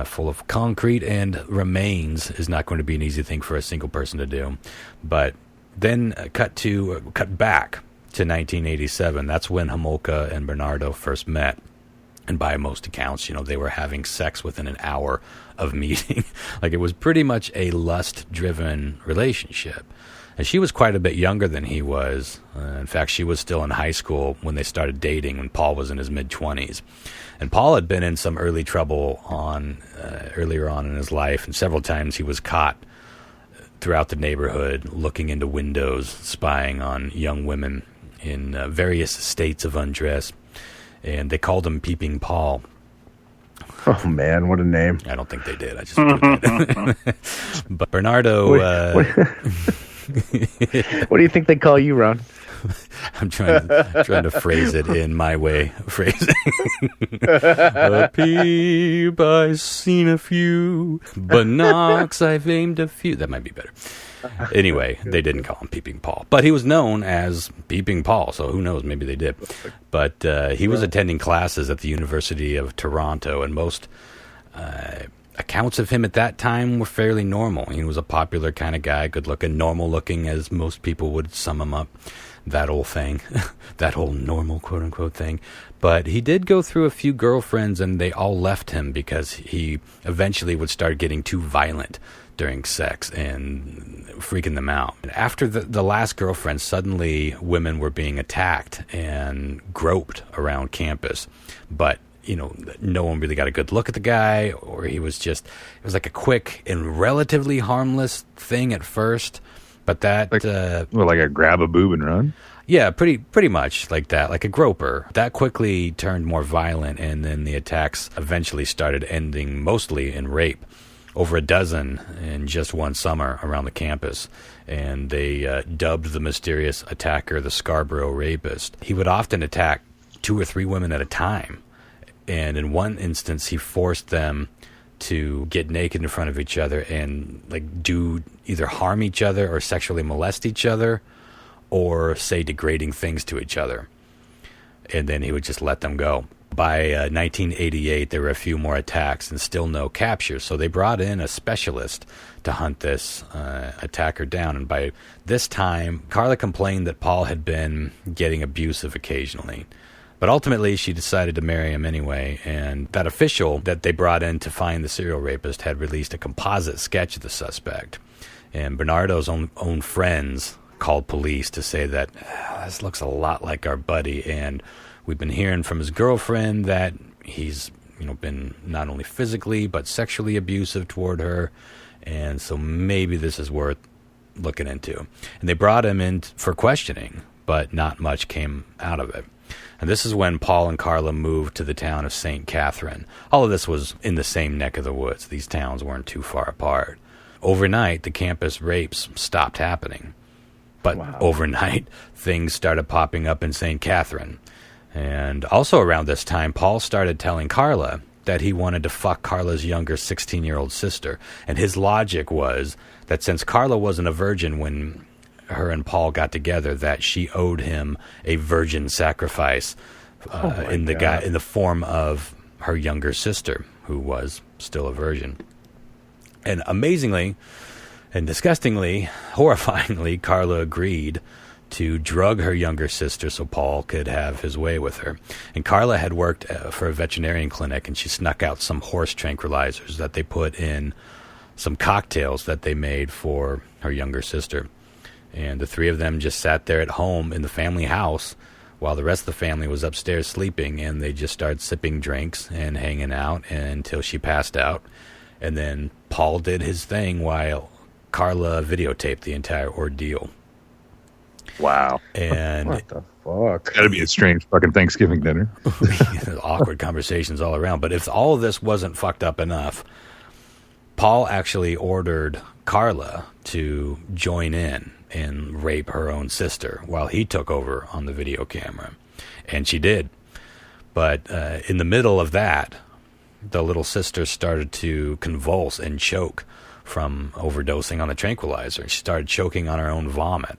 Speaker 1: full of concrete and remains is not going to be an easy thing for a single person to do. But then cut back to 1987. That's when Homolka and Bernardo first met. And by most accounts, you know, they were having sex within an hour of meeting. Like, it was pretty much a lust-driven relationship. And she was quite a bit younger than he was. In fact, she was still in high school when they started dating, when Paul was in his mid-20s. And Paul had been in some early trouble earlier on in his life, and several times he was caught throughout the neighborhood looking into windows, spying on young women in various states of undress. And they called him Peeping Paul.
Speaker 2: Oh, man, what a name.
Speaker 1: I don't think they did. I just put it. But Bernardo...
Speaker 2: What do you think they call you, Ron?
Speaker 1: I'm trying to phrase it in my way of phrasing. A peep, I've seen a few, but knocks, I've aimed a few. That might be better. Anyway, they didn't call him Peeping Paul, but he was known as Peeping Paul, so who knows, maybe they did. But he was attending classes at the University of Toronto, and most accounts of him at that time were fairly normal. He was a popular kind of guy, good-looking, normal-looking, as most people would sum him up. That old thing, that whole normal quote-unquote thing. But he did go through a few girlfriends, and they all left him because he eventually would start getting too violent during sex and freaking them out. And after the last girlfriend, suddenly women were being attacked and groped around campus. But, you know, no one really got a good look at the guy, or it was like a quick and relatively harmless thing at first. But that...
Speaker 3: like a grab a boob and run?
Speaker 1: Yeah, pretty much like that, like a groper. That quickly turned more violent, and then the attacks eventually started ending mostly in rape. Over a dozen in just one summer around the campus. And they dubbed the mysterious attacker the Scarborough Rapist. He would often attack 2 or 3 women at a time. And in one instance, he forced them to get naked in front of each other and like do either harm each other or sexually molest each other or say degrading things to each other. And then he would just let them go. By 1988, there were a few more attacks and still no captures. So they brought in a specialist to hunt this attacker down. And by this time, Carla complained that Paul had been getting abusive occasionally. But ultimately, she decided to marry him anyway, and that official that they brought in to find the serial rapist had released a composite sketch of the suspect. And Bernardo's own friends called police to say that this looks a lot like our buddy, and we've been hearing from his girlfriend that he's, you know, been not only physically but sexually abusive toward her, and so maybe this is worth looking into. And they brought him in for questioning, but not much came out of it. And this is when Paul and Carla moved to the town of St. Catherine. All of this was in the same neck of the woods. These towns weren't too far apart. Overnight, the campus rapes stopped happening. But overnight, things started popping up in St. Catherine. And also around this time, Paul started telling Carla that he wanted to fuck Carla's younger 16-year-old sister. And his logic was that since Carla wasn't a virgin when her and Paul got together, that she owed him a virgin sacrifice in the form of her younger sister, who was still a virgin. And amazingly and disgustingly, horrifyingly, Carla agreed to drug her younger sister so Paul could have his way with her. And Carla had worked for a veterinarian clinic, and she snuck out some horse tranquilizers that they put in some cocktails that they made for her younger sister. And the three of them just sat there at home in the family house while the rest of the family was upstairs sleeping, and they just started sipping drinks and hanging out until she passed out. And then Paul did his thing while Carla videotaped the entire ordeal.
Speaker 3: Wow.
Speaker 1: And
Speaker 2: what the fuck?
Speaker 3: Gotta be a strange fucking Thanksgiving dinner.
Speaker 1: Awkward conversations all around. But if all of this wasn't fucked up enough, Paul actually ordered Carla to join in and rape her own sister while he took over on the video camera. And she did. But in the middle of that, the little sister started to convulse and choke from overdosing on the tranquilizer. She started choking on her own vomit.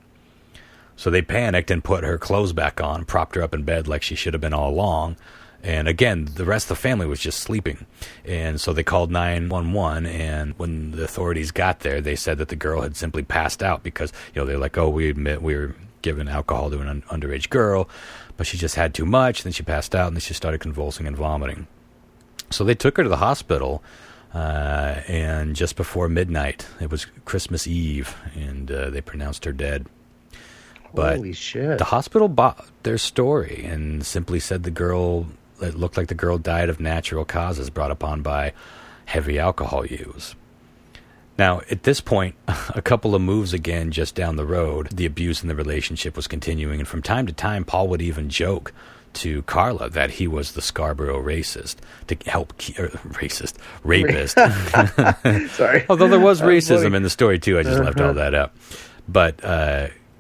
Speaker 1: So they panicked and put her clothes back on, propped her up in bed like she should have been all along. And again, the rest of the family was just sleeping. And so they called 911, and when the authorities got there, they said that the girl had simply passed out because, they're like, oh, we admit we were giving alcohol to an underage girl, but she just had too much. Then she passed out, and then she started convulsing and vomiting. So they took her to the hospital, and just before midnight, it was Christmas Eve, and they pronounced her dead. But
Speaker 2: holy shit.
Speaker 1: The hospital bought their story and simply said it looked like the girl died of natural causes brought upon by heavy alcohol use. Now, at this point, a couple of moves again just down the road, the abuse in the relationship was continuing, and from time to time, Paul would even joke to Carla that he was the Scarborough rapist.
Speaker 2: Sorry.
Speaker 1: Although there was racism in the story, too. I just left all that out. But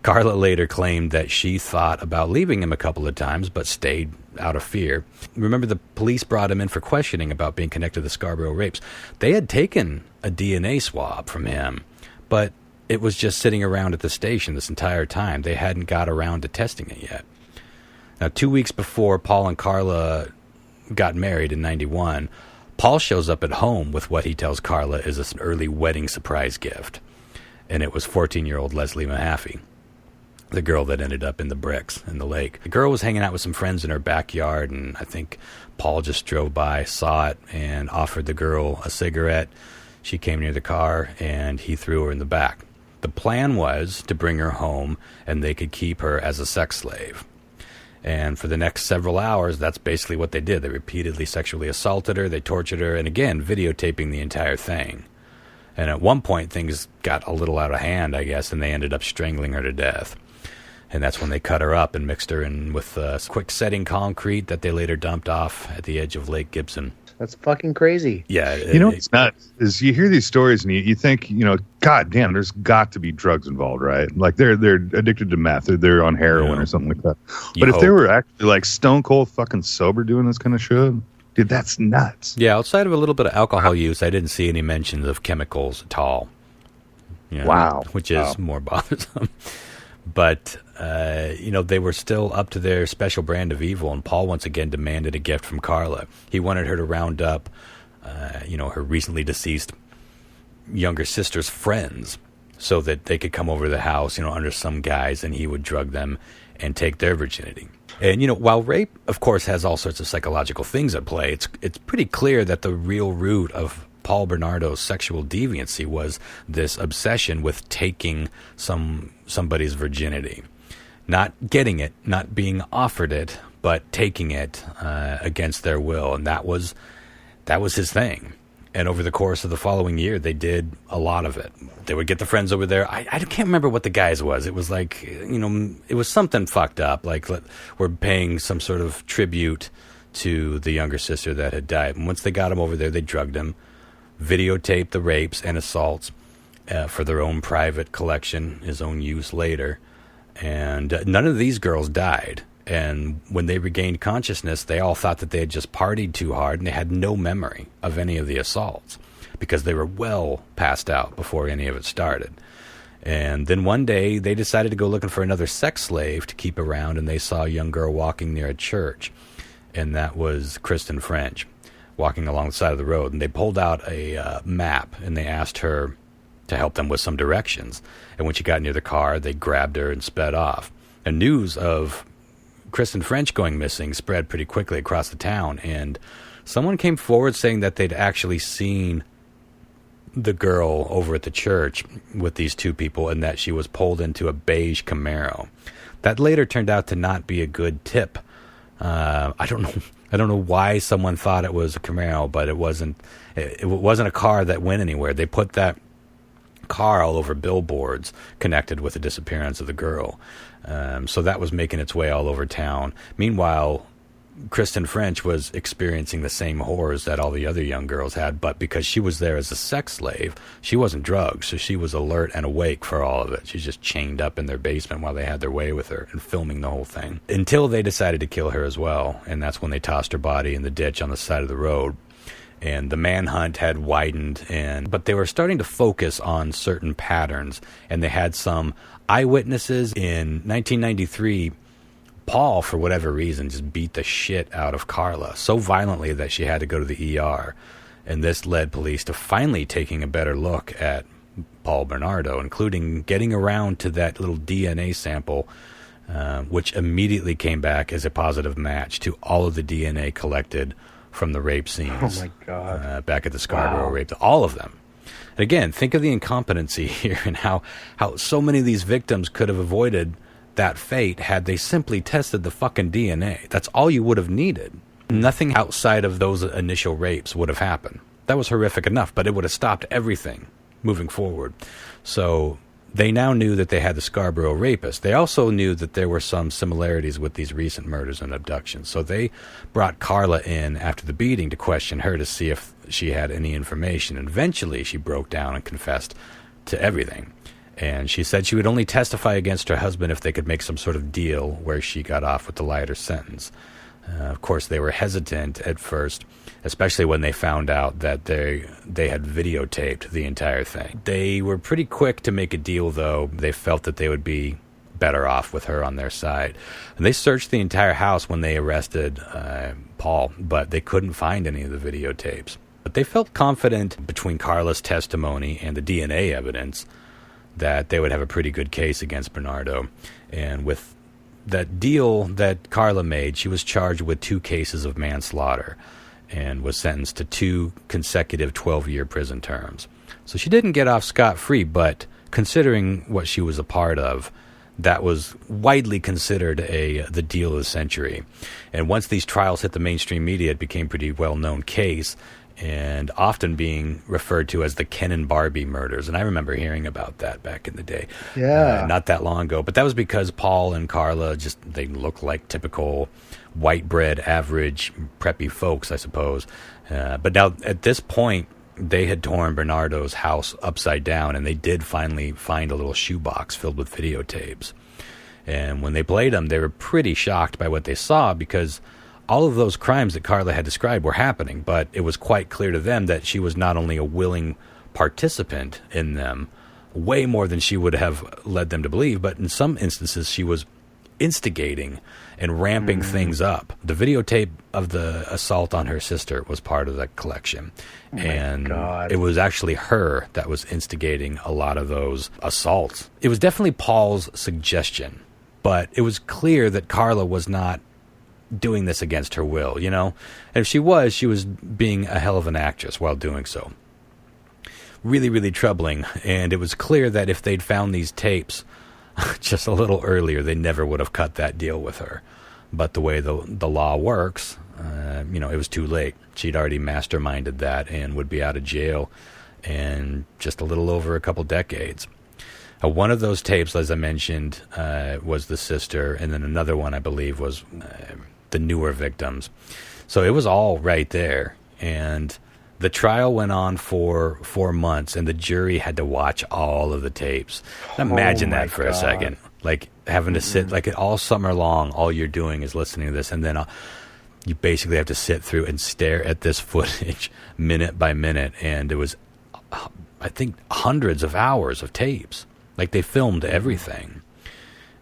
Speaker 1: Carla later claimed that she thought about leaving him a couple of times, but stayed out of fear. Remember, the police brought him in for questioning about being connected to the Scarborough rapes. They had taken a DNA swab from him, but it was just sitting around at the station this entire time. They hadn't got around to testing it yet. Now, 2 weeks before Paul and Carla got married in 91, Paul shows up at home with what he tells Carla is an early wedding surprise gift. And it was 14-year-old Leslie Mahaffey, the girl that ended up in the bricks in the lake. The girl was hanging out with some friends in her backyard, and I think Paul just drove by, saw it, and offered the girl a cigarette. She came near the car, and he threw her in the back. The plan was to bring her home, and they could keep her as a sex slave. And for the next several hours, that's basically what they did. They repeatedly sexually assaulted her, they tortured her, and again, videotaping the entire thing. And at one point, things got a little out of hand, I guess, and they ended up strangling her to death. And that's when they cut her up and mixed her in with quick-setting concrete that they later dumped off at the edge of Lake Gibson.
Speaker 2: That's fucking crazy.
Speaker 1: Yeah.
Speaker 3: It's nuts. Is you hear these stories and you think, God damn, there's got to be drugs involved, right? Like they're addicted to meth, or they're on heroin or something like that. But if they were actually like stone cold fucking sober doing this kind of shit, dude, that's nuts.
Speaker 1: Yeah, outside of a little bit of alcohol use, I didn't see any mentions of chemicals at all.
Speaker 2: Wow.
Speaker 1: Which is more bothersome. But, they were still up to their special brand of evil, and Paul once again demanded a gift from Carla. He wanted her to round up, her recently deceased younger sister's friends so that they could come over to the house, under some guise, and he would drug them and take their virginity. And, while rape, of course, has all sorts of psychological things at play, it's pretty clear that the real root of Paul Bernardo's sexual deviancy was this obsession with taking somebody's virginity. Not getting it, not being offered it, but taking it against their will. And that was his thing. And over the course of the following year, they did a lot of it. They would get the friends over there. I can't remember what the guys was. It was like, it was something fucked up. Like we're paying some sort of tribute to the younger sister that had died. And once they got him over there, they drugged him, videotaped the rapes and assaults for their own private collection, his own use later. And none of these girls died. And when they regained consciousness, they all thought that they had just partied too hard, and they had no memory of any of the assaults because they were well passed out before any of it started. And then one day, they decided to go looking for another sex slave to keep around, and they saw a young girl walking near a church, and that was Kristen French, walking along the side of the road. And they pulled out a map, and they asked her to help them with some directions. And when she got near the car, they grabbed her and sped off. And news of Kristen French going missing spread pretty quickly across the town, and someone came forward saying that they'd actually seen the girl over at the church with these two people, and that she was pulled into a beige Camaro. That later turned out to not be a good tip. I don't know why someone thought it was a Camaro, but it wasn't. It wasn't a car that went anywhere. They put that car all over billboards connected with the disappearance of the girl. So that was making its way all over town. Meanwhile, Kristen French was experiencing the same horrors that all the other young girls had, but because she was there as a sex slave, she wasn't drugged, so she was alert and awake for all of it. She's just chained up in their basement while they had their way with her and filming the whole thing. Until they decided to kill her as well, and that's when they tossed her body in the ditch on the side of the road. And the manhunt had widened, but they were starting to focus on certain patterns, and they had some eyewitnesses. In 1993, Paul, for whatever reason, just beat the shit out of Carla so violently that she had to go to the ER. And this led police to finally taking a better look at Paul Bernardo, including getting around to that little DNA sample, which immediately came back as a positive match to all of the DNA collected from the rape scenes.
Speaker 2: Oh my God.
Speaker 1: Back at the Scarborough rape. All of them. And again, think of the incompetency here and how so many of these victims could have avoided that fate had they simply tested the fucking DNA. That's all you would have needed. Nothing outside of those initial rapes would have happened. That was horrific enough, but it would have stopped everything moving forward. So they now knew that they had the Scarborough rapist. They also knew that there were some similarities with these recent murders and abductions. So they brought Carla in after the beating to question her to see if she had any information. And eventually she broke down and confessed to everything. And she said she would only testify against her husband if they could make some sort of deal where she got off with the lighter sentence. Of course, they were hesitant at first, especially when they found out that they had videotaped the entire thing. They were pretty quick to make a deal, though. They felt that they would be better off with her on their side. And they searched the entire house when they arrested Paul, but they couldn't find any of the videotapes. But they felt confident between Carla's testimony and the DNA evidence that they would have a pretty good case against Bernardo. And with that deal that Carla made, she was charged with 2 cases of manslaughter and was sentenced to 2 consecutive 12-year prison terms. So she didn't get off scot-free, but considering what she was a part of, that was widely considered the deal of the century. And once these trials hit the mainstream media, it became a pretty well-known case, and often being referred to as the Ken and Barbie murders. And I remember hearing about that back in the day.
Speaker 2: Yeah.
Speaker 1: Not that long ago. But that was because Paul and Carla, they look like typical white bread, average, preppy folks, I suppose. But now, at this point, they had torn Bernardo's house upside down, and they did finally find a little shoebox filled with videotapes. And when they played them, they were pretty shocked by what they saw, because all of those crimes that Carla had described were happening, but it was quite clear to them that she was not only a willing participant in them, way more than she would have led them to believe, but in some instances she was instigating and ramping things up. The videotape of the assault on her sister was part of the collection. And it was actually her that was instigating a lot of those assaults. It was definitely Paul's suggestion, but it was clear that Carla was not doing this against her will, you know? And if she was being a hell of an actress while doing so. Really, really troubling. And it was clear that if they'd found these tapes just a little earlier, they never would have cut that deal with her. But the way the law works, it was too late. She'd already masterminded that and would be out of jail in just a little over a couple decades. One of those tapes, as I mentioned, was the sister, and then another one, I believe, was the newer victims. So it was all right there. And the trial went on for 4 months, and the jury had to watch all of the tapes. Imagine that for a second. like having to sit like all summer long. All you're doing is listening to this, and then you basically have to sit through and stare at this footage minute by minute. And it was, I think, hundreds of hours of tapes. Like they filmed everything.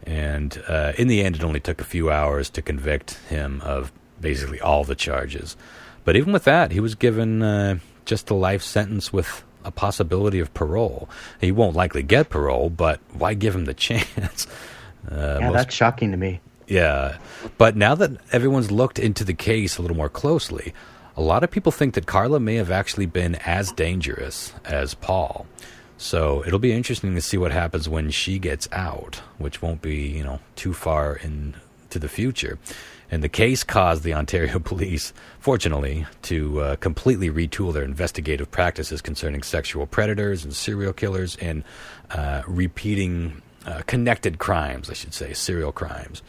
Speaker 1: And in the end, it only took a few hours to convict him of basically all the charges. But even with that, he was given just a life sentence with a possibility of parole. He won't likely get parole, but why give him the chance?
Speaker 2: That's shocking to me.
Speaker 1: Yeah. But now that everyone's looked into the case a little more closely, a lot of people think that Carla may have actually been as dangerous as Paul. So it'll be interesting to see what happens when she gets out, which won't be, too far into the future. And the case caused the Ontario police, fortunately, to completely retool their investigative practices concerning sexual predators and serial killers and repeating connected crimes, I should say, serial crimes.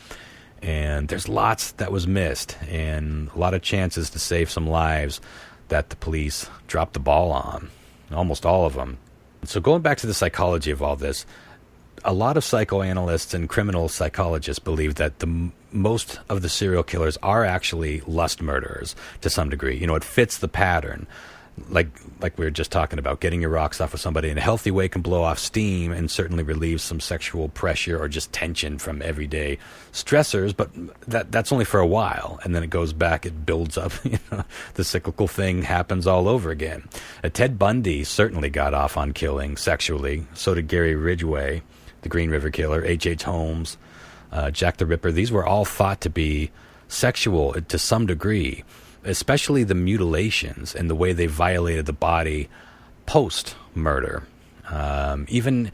Speaker 1: And there's lots that was missed and a lot of chances to save some lives that the police dropped the ball on, almost all of them. So going back to the psychology of all this, a lot of psychoanalysts and criminal psychologists believe that most of the serial killers are actually lust murderers to some degree. It fits the pattern. Like we were just talking about, getting your rocks off with somebody in a healthy way can blow off steam and certainly relieves some sexual pressure or just tension from everyday stressors, but that's only for a while, and then it goes back, it builds up, the cyclical thing happens all over again. Ted Bundy certainly got off on killing sexually, so did Gary Ridgway, the Green River Killer, H.H. Holmes, Jack the Ripper. These were all thought to be sexual to some degree, especially the mutilations and the way they violated the body post-murder. Even,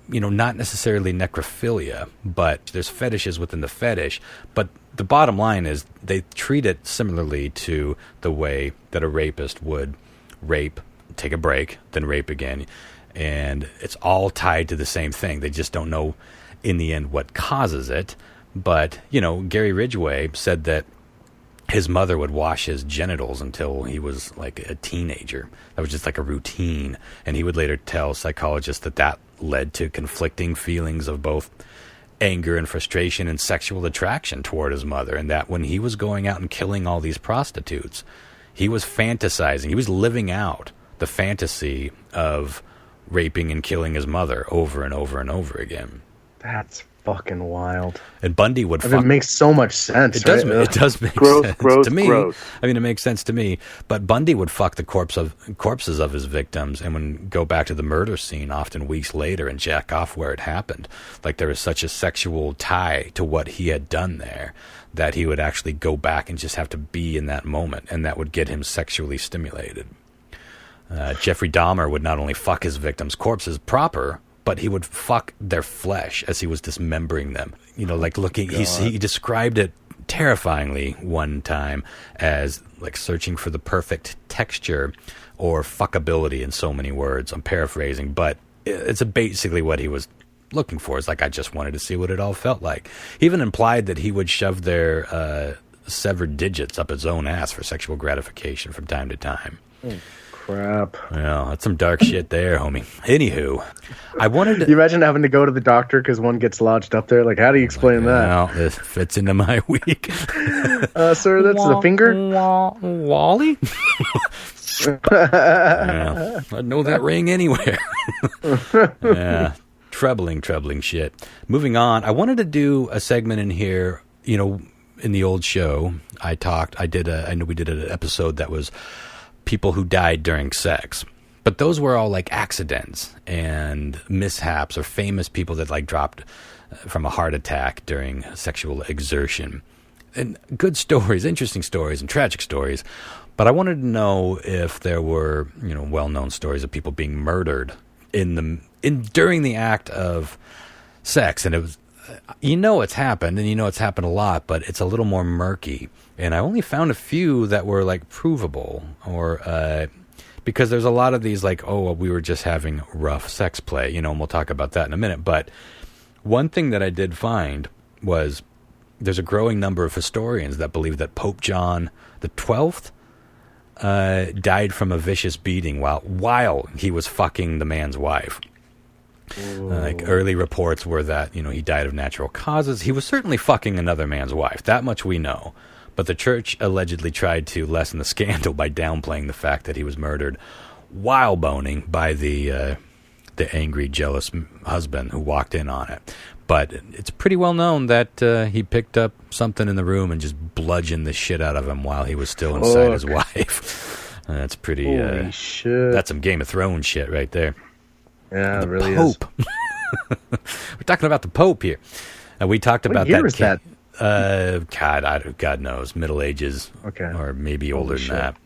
Speaker 1: not necessarily necrophilia, but there's fetishes within the fetish. But the bottom line is they treat it similarly to the way that a rapist would rape, take a break, then rape again. And it's all tied to the same thing. They just don't know in the end what causes it. But, Gary Ridgway said that his mother would wash his genitals until he was like a teenager. That was just like a routine. And he would later tell psychologists that led to conflicting feelings of both anger and frustration and sexual attraction toward his mother. And that when he was going out and killing all these prostitutes, he was fantasizing. He was living out the fantasy of raping and killing his mother over and over and over again.
Speaker 2: That's fucking wild.
Speaker 1: And Bundy would
Speaker 2: It makes so much sense.
Speaker 1: It does make sense to me. I mean, it makes sense to me. But Bundy would fuck the corpses of his victims and would go back to the murder scene often weeks later and jack off where it happened. Like there was such a sexual tie to what he had done there that he would actually go back and just have to be in that moment, and that would get him sexually stimulated. Jeffrey Dahmer would not only fuck his victims' corpses proper, but he would fuck their flesh as he was dismembering them. Like looking, he described it terrifyingly one time as like searching for the perfect texture or fuckability in so many words. I'm paraphrasing, but it's basically what he was looking for. It's like, I just wanted to see what it all felt like. He even implied that he would shove their severed digits up his own ass for sexual gratification from time to time.
Speaker 2: Crap.
Speaker 1: Well, that's some dark shit there, homie. Anywho, I wanted to...
Speaker 2: You imagine having to go to the doctor because one gets lodged up there? Like, how do you explain that?
Speaker 1: Well, this fits into my week.
Speaker 2: Sir, that's the finger?
Speaker 1: Wally? Yeah, I'd know that ring anywhere. Yeah, troubling shit. Moving on, I wanted to do a segment in here, in the old show, I know we did an episode that was people who died during sex, but those were all like accidents and mishaps or famous people that like dropped from a heart attack during sexual exertion. And good stories, interesting stories, and tragic stories. But I wanted to know if there were, well-known stories of people being murdered during the act of sex. And it was, it's happened, and it's happened a lot, but it's a little more murky. And I only found a few that were like provable, or because there's a lot of these like, we were just having rough sex play, and we'll talk about that in a minute. But one thing that I did find was there's a growing number of historians that believe that Pope John the 12th died from a vicious beating while he was fucking the man's wife. Like early reports were that, he died of natural causes. He was certainly fucking another man's wife. That much we know. But the church allegedly tried to lessen the scandal by downplaying the fact that he was murdered while boning by the angry, jealous husband who walked in on it. But it's pretty well known that he picked up something in the room and just bludgeoned the shit out of him while he was still inside his wife. That's pretty...
Speaker 2: Holy shit.
Speaker 1: That's some Game of Thrones shit right there.
Speaker 2: Yeah, it really
Speaker 1: Pope. Is. We're talking about the Pope here. We talked about
Speaker 2: that. What year is
Speaker 1: that? God knows. Middle Ages.
Speaker 2: Okay.
Speaker 1: Or maybe older than that.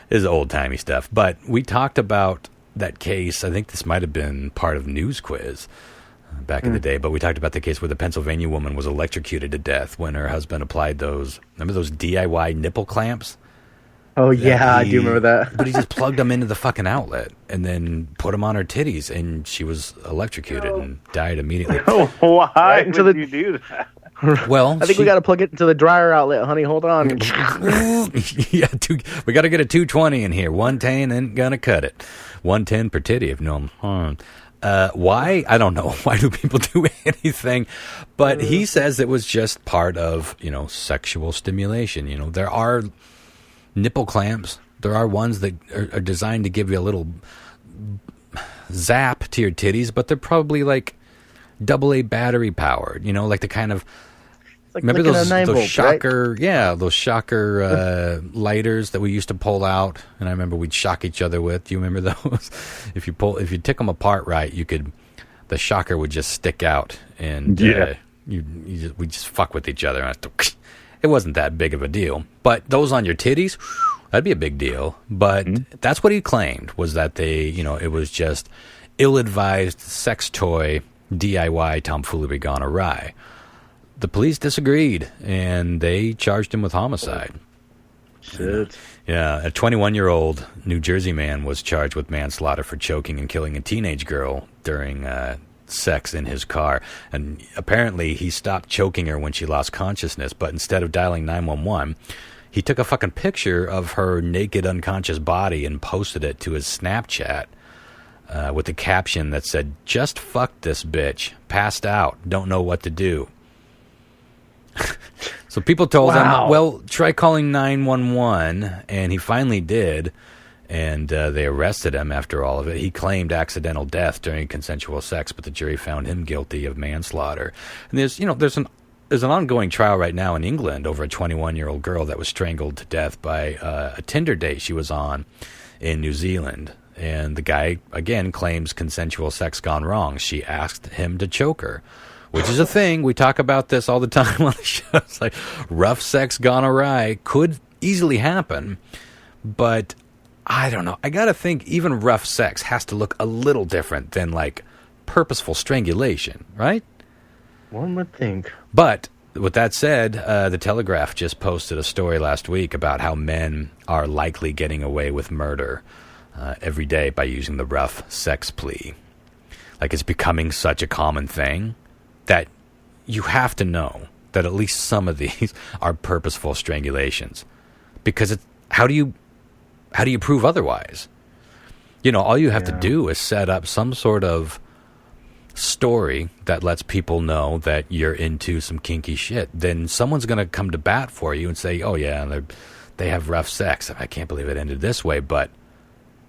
Speaker 1: This is old-timey stuff. But we talked about that case. I think this might have been part of News Quiz back in the day, but we talked about the case where the Pennsylvania woman was electrocuted to death when her husband applied those DIY nipple clamps?
Speaker 2: Oh, yeah, I do remember that.
Speaker 1: But he just plugged them into the fucking outlet and then put them on her titties, and she was electrocuted and died immediately.
Speaker 4: Why would you do that?
Speaker 1: Well,
Speaker 2: I think we got to plug it into the dryer outlet, honey. Hold on.
Speaker 1: Yeah, we got to get a 220 in here. 110 ain't gonna cut it. 110 per titty if no harm. Why? I don't know. Why do people do anything? But he says it was just part of, sexual stimulation. There are nipple clamps. There are ones that are designed to give you a little zap to your titties, but they're probably like AA battery powered, like the kind of...
Speaker 2: Like
Speaker 1: remember those shocker,
Speaker 2: right?
Speaker 1: Yeah, those shocker lighters that we used to pull out, and I remember we'd shock each other with. Do you remember those? If you took them apart right, the shocker would just stick out, and we just fuck with each other. It wasn't that big of a deal, but those on your titties, that'd be a big deal. But that's what he claimed, was that it was just ill-advised sex toy DIY tomfoolery gone awry. The police disagreed, and they charged him with homicide.
Speaker 2: Shit.
Speaker 1: Yeah, a 21-year-old New Jersey man was charged with manslaughter for choking and killing a teenage girl during sex in his car. And apparently he stopped choking her when she lost consciousness, but instead of dialing 911, he took a fucking picture of her naked, unconscious body and posted it to his Snapchat with a caption that said, "Just fucked this bitch. Passed out. Don't know what to do." So people told him, well, try calling 911, and he finally did, and they arrested him after all of it. He claimed accidental death during consensual sex, but the jury found him guilty of manslaughter. And there's an ongoing trial right now in England over a 21-year-old girl that was strangled to death by a Tinder date she was on in New Zealand. And the guy, again, claims consensual sex gone wrong. She asked him to choke her, which is a thing. We talk about this all the time on the show. It's like rough sex gone awry could easily happen, but I don't know. I got to think even rough sex has to look a little different than like purposeful strangulation, right?
Speaker 2: One would think.
Speaker 1: But with that said, the Telegraph just posted a story last week about how men are likely getting away with murder every day by using the rough sex plea. Like it's becoming such a common thing that you have to know that at least some of these are purposeful strangulations, because how do you prove otherwise? All you have to do is set up some sort of story that lets people know that you're into some kinky shit. Then someone's going to come to bat for you and say, "Oh yeah, they have rough sex. I can't believe it ended this way."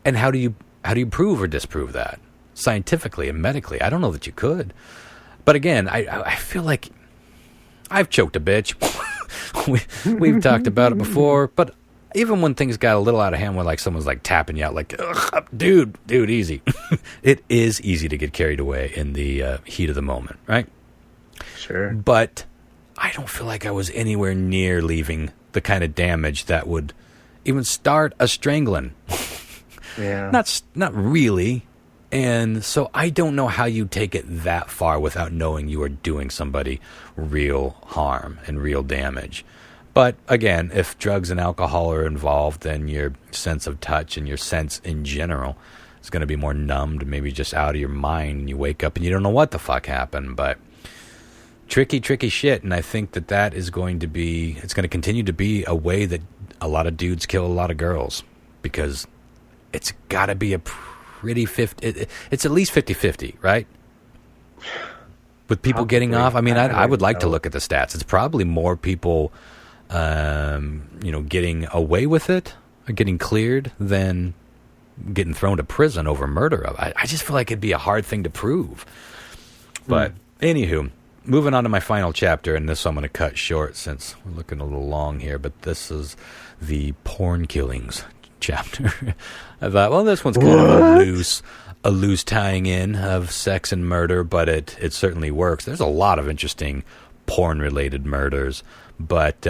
Speaker 1: And how do you prove or disprove that scientifically and medically? I don't know that you could. But again, I feel like I've choked a bitch. We've talked about it before. But even when things got a little out of hand, when like someone's like tapping you out, like, dude, easy. It is easy to get carried away in the heat of the moment, right?
Speaker 2: Sure.
Speaker 1: But I don't feel like I was anywhere near leaving the kind of damage that would even start a strangling.
Speaker 2: Yeah.
Speaker 1: Not really. And so I don't know how you take it that far without knowing you are doing somebody real harm and real damage. But again, if drugs and alcohol are involved, then your sense of touch and your sense in general is going to be more numbed, maybe just out of your mind, and you wake up and you don't know what the fuck happened. But tricky shit, and I think that is going to be, it's going to continue to be a way that a lot of dudes kill a lot of girls, because it's got to be a pretty 50, it's at least 50-50, right? with people getting off. I mean, I would like to look at the stats. It's probably more people, getting away with it or getting cleared than getting thrown to prison over murder. I just feel like it'd be a hard thing to prove. But anywho, moving on to my final chapter, and this I'm going to cut short since we're looking a little long here, but this is the porn killings chapter. I thought, well, this one's kind of a loose tying in of sex and murder, but it certainly works. There's a lot of interesting porn-related murders, but,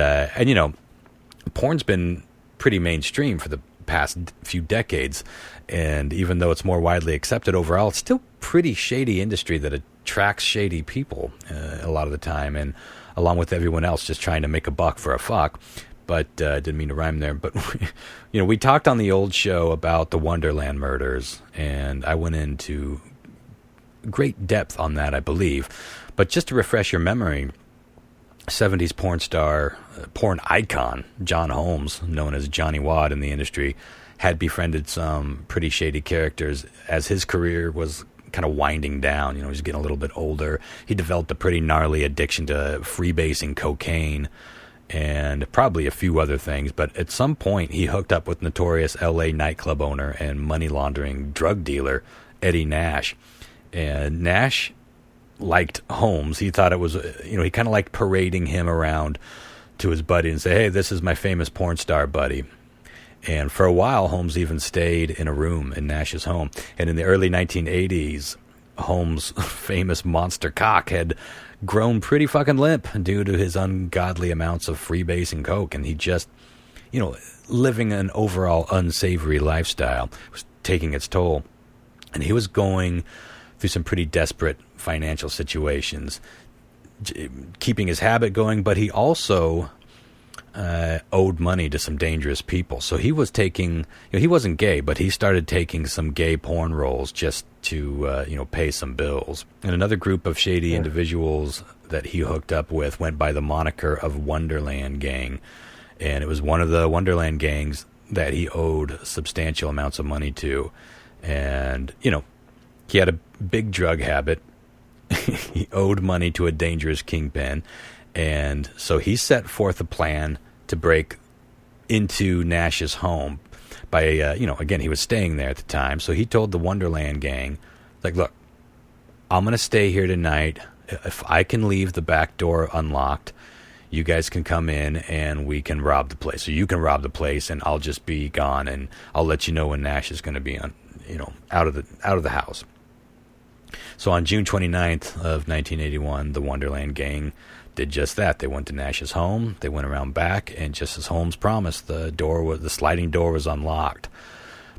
Speaker 1: porn's been pretty mainstream for the past few decades, and even though it's more widely accepted overall, it's still pretty shady industry that attracts shady people a lot of the time, and along with everyone else just trying to make a buck for a fuck. But didn't mean to rhyme there. But we talked on the old show about the Wonderland murders, and I went into great depth on that, I believe. But just to refresh your memory, 70s porn star, porn icon, John Holmes, known as Johnny Wad in the industry, had befriended some pretty shady characters as his career was kind of winding down. He was getting a little bit older. He developed a pretty gnarly addiction to freebasing cocaine and probably a few other things. But at some point, he hooked up with notorious L.A. nightclub owner and money laundering drug dealer Eddie Nash. And Nash liked Holmes. He thought it was, he kind of liked parading him around to his buddy and say, hey, this is my famous porn star buddy. And for a while, Holmes even stayed in a room in Nash's home. And in the early 1980s, Holmes' famous monster cock had grown pretty fucking limp due to his ungodly amounts of freebasing coke. And he just, living an overall unsavory lifestyle was taking its toll. And he was going through some pretty desperate financial situations, keeping his habit going, but he also owed money to some dangerous people. So he was taking, he wasn't gay, but he started taking some gay porn roles just to, pay some bills. And another group of shady individuals that he hooked up with went by the moniker of Wonderland Gang. And it was one of the Wonderland gangs that he owed substantial amounts of money to. And, he had a big drug habit. He owed money to a dangerous kingpin. And so he set forth a plan to break into Nash's home by, again, he was staying there at the time. So he told the Wonderland gang, look, I'm going to stay here tonight. If I can leave the back door unlocked, you guys can come in and we can rob the place. So you can rob the place and I'll just be gone and I'll let you know when Nash is going to be out of the house. So on June 29th of 1981, the Wonderland gang did just that. They went to Nash's home. They went around back, and just as Holmes promised, the sliding door was unlocked.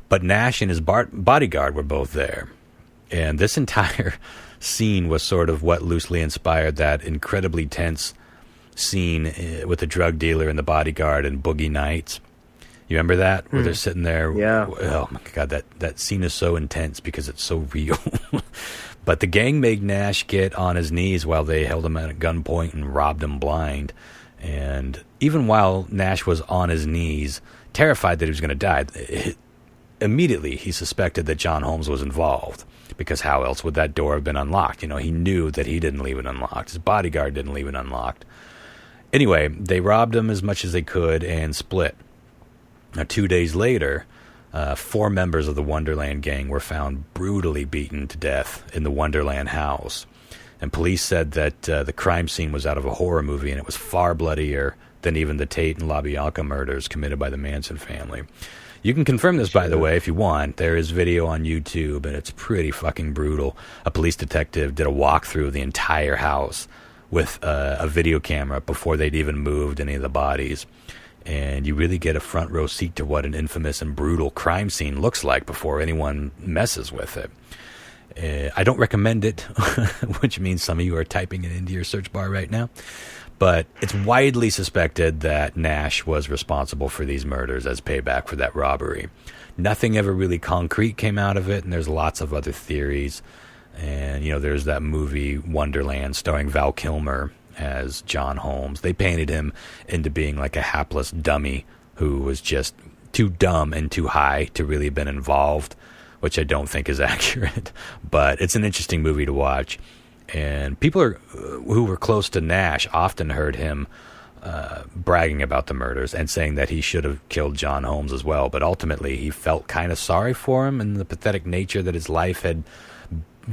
Speaker 1: But Nash and his bodyguard were both there. And this entire scene was sort of what loosely inspired that incredibly tense scene with the drug dealer and the bodyguard in Boogie Nights. You remember that? Where they're sitting there?
Speaker 2: Yeah.
Speaker 1: Oh, my God, that scene is so intense because it's so real. But the gang made Nash get on his knees while they held him at a gunpoint and robbed him blind. And even while Nash was on his knees, terrified that he was going to die, immediately he suspected that John Holmes was involved. Because how else would that door have been unlocked? He knew that he didn't leave it unlocked. His bodyguard didn't leave it unlocked. Anyway, they robbed him as much as they could and split. Now, 2 days later, 4 members of the Wonderland gang were found brutally beaten to death in the Wonderland house. And police said that the crime scene was out of a horror movie, and it was far bloodier than even the Tate and LaBianca murders committed by the Manson family. You can confirm this, by the way, if you want. There is video on YouTube, and it's pretty fucking brutal. A police detective did a walkthrough of the entire house with a video camera before they'd even moved any of the bodies. And you really get a front row seat to what an infamous and brutal crime scene looks like before anyone messes with it. I don't recommend it, which means some of you are typing it into your search bar right now. But it's widely suspected that Nash was responsible for these murders as payback for that robbery. Nothing ever really concrete came out of it, and there's lots of other theories. And, there's that movie Wonderland starring Val Kilmer as John Holmes. They painted him into being like a hapless dummy who was just too dumb and too high to really have been involved, which I don't think is accurate. But it's an interesting movie to watch. And people who were close to Nash often heard him bragging about the murders and saying that he should have killed John Holmes as well. But ultimately, he felt kind of sorry for him and the pathetic nature that his life had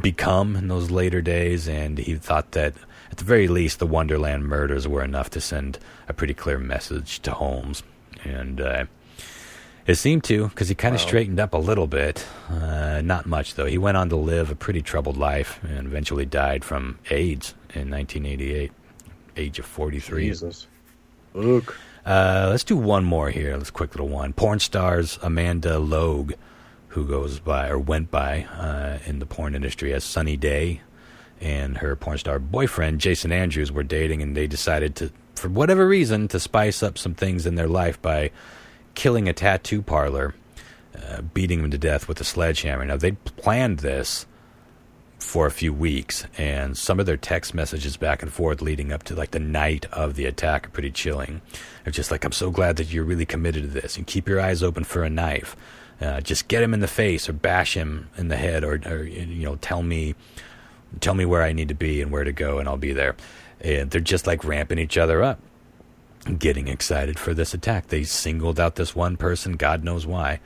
Speaker 1: become in those later days. And he thought that, at the very least, the Wonderland murders were enough to send a pretty clear message to Holmes. And it seemed to, because he kind of straightened up a little bit. Not much, though. He went on to live a pretty troubled life and eventually died from AIDS in 1988, age of 43.
Speaker 2: Jesus. Look.
Speaker 1: Let's do one more here. Let's quick little one. Porn stars Amanda Logue, who goes by or went by in the porn industry as Sunny Day, and her porn star boyfriend Jason Andrews were dating, and they decided to, for whatever reason, to spice up some things in their life by killing a tattoo parlor, beating him to death with a sledgehammer. Now, they'd planned this for a few weeks, and some of their text messages back and forth leading up to like the night of the attack are pretty chilling. They're just like, I'm so glad that you're really committed to this, and keep your eyes open for a knife. Just get him in the face or bash him in the head, or tell me where I need to be and where to go, and I'll be there. And they're just like ramping each other up, getting excited for this attack. They singled out this one person, God knows why.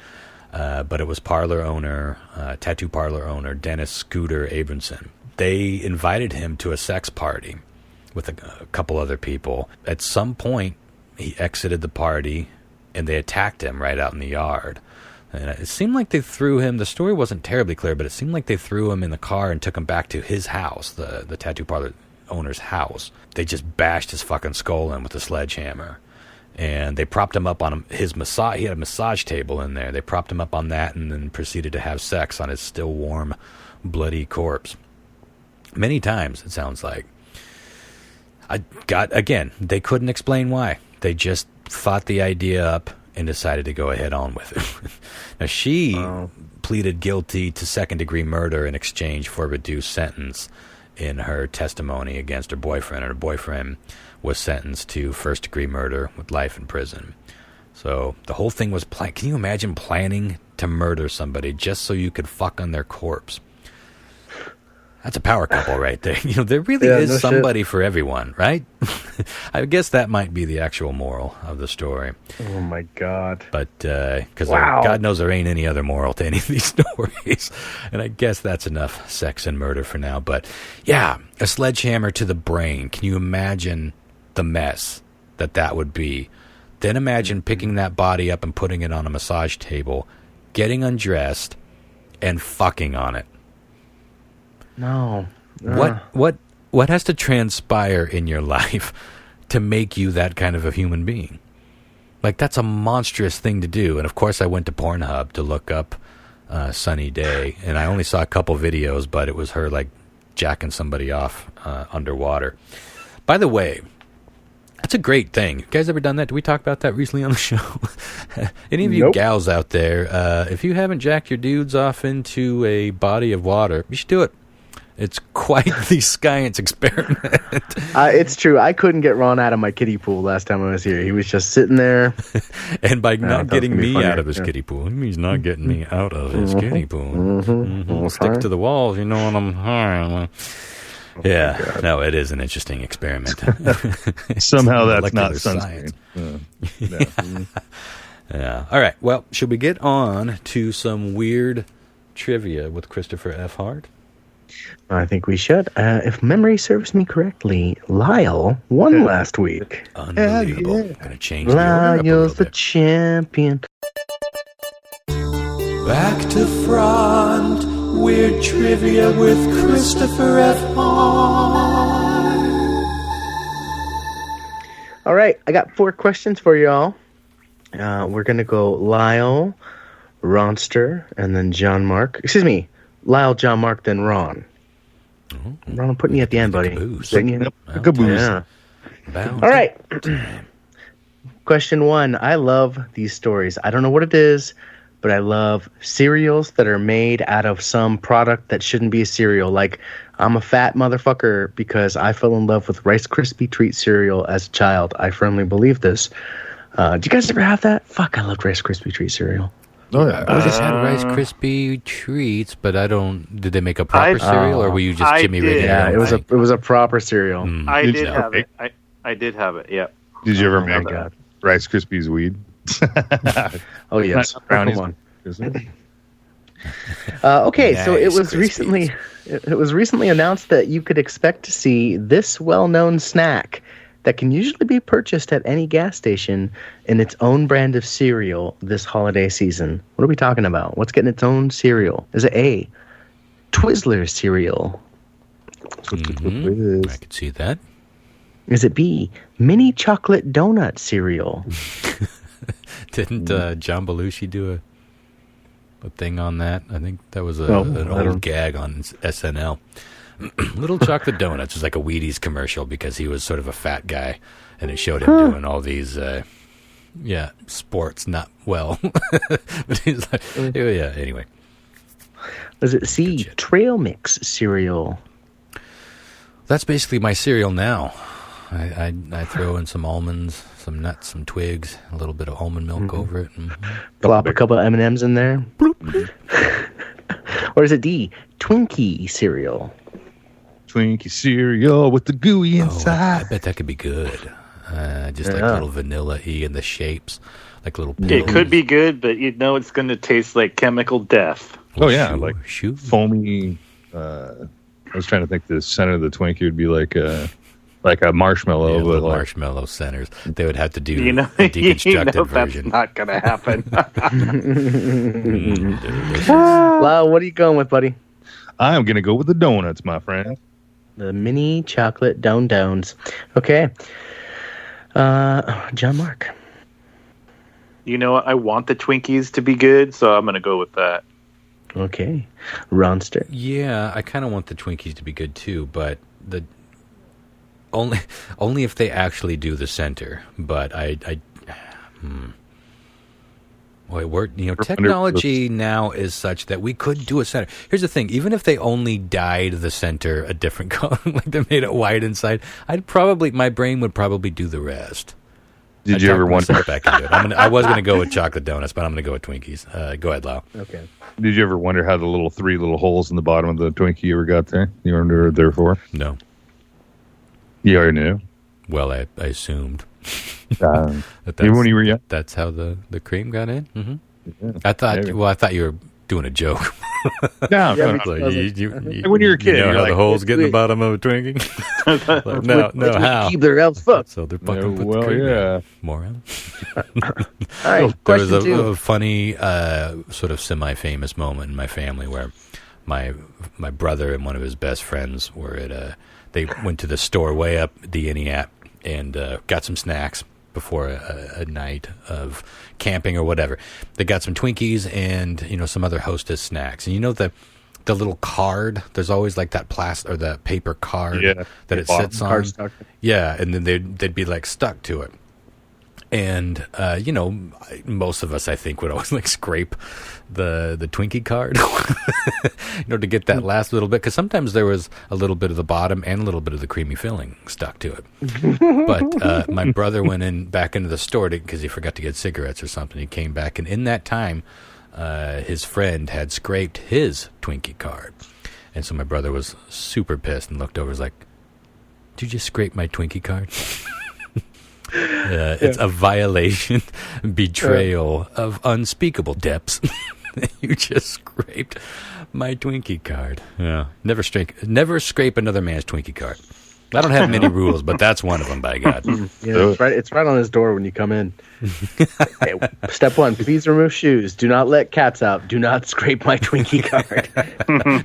Speaker 1: But it was tattoo parlor owner Dennis Scooter Abramson. They invited him to a sex party with a couple other people. At some point, he exited the party, and they attacked him right out in the yard. And it seemed like they threw him. The story wasn't terribly clear, but it seemed like they threw him in the car and took him back to his house, the tattoo parlor owner's house. They just bashed his fucking skull in with a sledgehammer. And they propped him up on his massage. He had a massage table in there. They propped him up on that and then proceeded to have sex on his still warm, bloody corpse. Many times, it sounds like. They couldn't explain why. They just thought the idea up and decided to go ahead on with it. Now, she pleaded guilty to second-degree murder in exchange for a reduced sentence in her testimony against her boyfriend. And her boyfriend was sentenced to first-degree murder with life in prison. So the whole thing was planned. Can you imagine planning to murder somebody just so you could fuck on their corpse? That's a power couple right there. There really is somebody for everyone, right? I guess that might be the actual moral of the story.
Speaker 2: Oh, my God.
Speaker 1: But, because God knows there ain't any other moral to any of these stories. And I guess that's enough sex and murder for now. But, yeah, a sledgehammer to the brain. Can you imagine the mess that would be? Then imagine picking that body up and putting it on a massage table, getting undressed, and fucking on it.
Speaker 2: No.
Speaker 1: What has to transpire in your life to make you that kind of a human being? Like, that's a monstrous thing to do. And of course I went to Pornhub to look up Sunny Day, and I only saw a couple videos, but it was her like jacking somebody off underwater. By the way, that's a great thing. You guys ever done that? Did we talk about that recently on the show? Any of you gals out there, if you haven't jacked your dudes off into a body of water, you should do it. It's quite the science experiment.
Speaker 2: It's true. I couldn't get Ron out of my kiddie pool last time I was here. He was just sitting there.
Speaker 1: And by not getting me out of his kiddie pool, he's not getting me out of his kiddie pool. Stick to the walls, you know what I'm... Yeah, no, it is an interesting experiment.
Speaker 3: Somehow that's not sunscreen.
Speaker 1: Yeah. All right, well, should we get on to some weird trivia with Christopher F. Hart?
Speaker 2: I think we should. If memory serves me correctly, Lyle won last week.
Speaker 1: Unbelievable. I'm going to change the order up a little
Speaker 2: Lyle's the champion.
Speaker 1: Back to front, weird trivia with Christopher F. Hart.
Speaker 2: All right, I got 4 questions for y'all. We're going to go Lyle, Ronster, and then John Mark. Excuse me. Lyle, John, Mark, then Ron. Ron, I'm putting you at the end, buddy.
Speaker 3: Caboose.
Speaker 2: Yeah. All right. Question 1. I love these stories. I don't know what it is, but I love cereals that are made out of some product that shouldn't be a cereal. Like, I'm a fat motherfucker because I fell in love with Rice Krispie Treat cereal as a child. I firmly believe this. Do you guys ever have that? Fuck, I loved Rice Krispie Treat cereal.
Speaker 3: Oh, yeah.
Speaker 1: I just had Rice Krispie treats, but I don't. Did they make a proper cereal, or were you just Jimmy rigging?
Speaker 2: Yeah, it was a proper cereal.
Speaker 4: I did have it. I did have it. Yeah.
Speaker 3: Did you ever make Rice Krispies weed?
Speaker 2: Oh yes, brownies. Come on. Okay, nice, so it was recently announced that you could expect to see this well-known snack that can usually be purchased at any gas station in its own brand of cereal this holiday season. What are we talking about? What's getting its own cereal? Is it A, Twizzlers cereal?
Speaker 1: I could see that.
Speaker 2: Is it B, mini chocolate donut cereal?
Speaker 1: Didn't John Belushi do a thing on that? I think that was an old gag on SNL. Little chocolate donuts was like a Wheaties commercial because he was sort of a fat guy, and it showed him doing all these, sports not well. But he's like, yeah. Anyway,
Speaker 2: was it C, trail mix cereal?
Speaker 1: That's basically my cereal now. I throw in some almonds, some nuts, some twigs, a little bit of almond milk over it.
Speaker 2: Plop a couple of M&Ms in there. Or is it D, Twinkie cereal?
Speaker 3: Twinkie cereal with the gooey inside.
Speaker 1: I bet that could be good. Just like little vanilla-y in the shapes, like little pills.
Speaker 4: It could be good, but you know it's going to taste like chemical death.
Speaker 3: Like foamy. I was trying to think the center of the Twinkie would be like a marshmallow.
Speaker 1: Yeah,
Speaker 3: but
Speaker 1: marshmallow centers. They would have to do a deconstructed version.
Speaker 4: That's not going to happen.
Speaker 2: Lau, what are you going with, buddy?
Speaker 3: I'm going to go with the donuts, my friend.
Speaker 2: The mini chocolate downs. Okay. John Mark.
Speaker 4: You know what? I want the Twinkies to be good, so I'm going to go with that.
Speaker 2: Okay. Ronster.
Speaker 1: Yeah, I kind of want the Twinkies to be good too, but the only if they actually do the center. But technology now is such that we could do a center. Here's the thing: even if they only dyed the center a different color, like they made it white inside, my brain would probably do the rest.
Speaker 3: Did you ever wonder?
Speaker 1: Back into it. I was going to go with chocolate donuts, but I'm going to go with Twinkies. Go ahead, Lau.
Speaker 2: Okay.
Speaker 3: Did you ever wonder how the three little holes in the bottom of the Twinkie ever got there? You were there for?
Speaker 1: No.
Speaker 3: You already knew?
Speaker 1: Well, I assumed.
Speaker 3: Even when you were young?
Speaker 1: That's how the cream got in? Mm-hmm.
Speaker 3: Yeah,
Speaker 1: I thought you were doing a joke.
Speaker 3: No. When you're a kid,
Speaker 1: you know how the holes get in the bottom of a Twinkie? How?
Speaker 2: Keep their elves fucked.
Speaker 1: So they're fucking put the cream in. Moron.
Speaker 2: All right,
Speaker 1: there was a funny, sort of semi-famous moment in my family where my brother and one of his best friends were at they went to the store way up the Eniat and got some snacks before a night of camping or whatever. They got some Twinkies and some other Hostess snacks. And the little card, there's always like that plastic or that paper card that it sits on. Yeah, and then they'd be like stuck to it. And most of us, I think, would always like scrape the Twinkie card to get that last little bit, because sometimes there was a little bit of the bottom and a little bit of the creamy filling stuck to it. But my brother went back into the store because he forgot to get cigarettes or something. He came back, and in that time, his friend had scraped his Twinkie card, and so my brother was super pissed and looked over, and was like, "Did you just scrape my Twinkie card?" It's a violation, betrayal of unspeakable depths. You just scraped my Twinkie card. Yeah, never scrape another man's Twinkie card. I don't have many rules, but that's one of them. By God,
Speaker 2: it's right on his door when you come in. Hey, step 1: please remove shoes. Do not let cats out. Do not scrape my Twinkie card.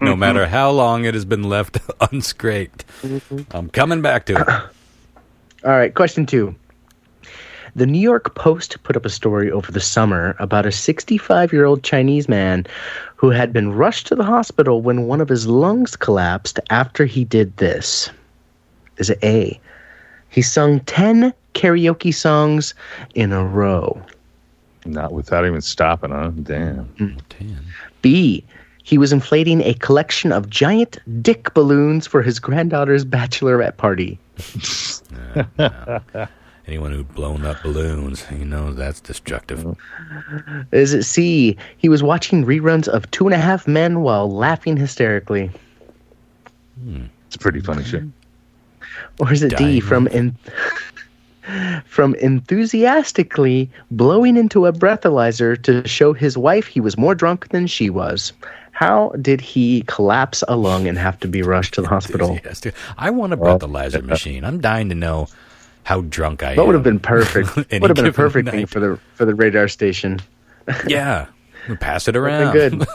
Speaker 1: No matter how long it has been left unscraped, I'm coming back to it.
Speaker 2: All right, question 2. The New York Post put up a story over the summer about a 65-year-old Chinese man who had been rushed to the hospital when one of his lungs collapsed after he did this. Is it A, he sung 10 karaoke songs in a row?
Speaker 3: Not without even stopping, huh? Damn.
Speaker 1: 10.
Speaker 2: B, he was inflating a collection of giant dick balloons for his granddaughter's bachelorette party.
Speaker 1: Anyone who's blown up balloons, that's destructive.
Speaker 2: Is it C, he was watching reruns of 2.5 Men while laughing hysterically?
Speaker 3: It's pretty funny shit.
Speaker 2: Or is it D, from enthusiastically blowing into a breathalyzer to show his wife he was more drunk than she was? How did he collapse a lung and have to be rushed to the hospital?
Speaker 1: I want a breathalyzer machine. I'm dying to know how drunk I am.
Speaker 2: That would have been perfect. Would have been a perfect thing for the radar station.
Speaker 1: Yeah, pass it around.
Speaker 2: Good.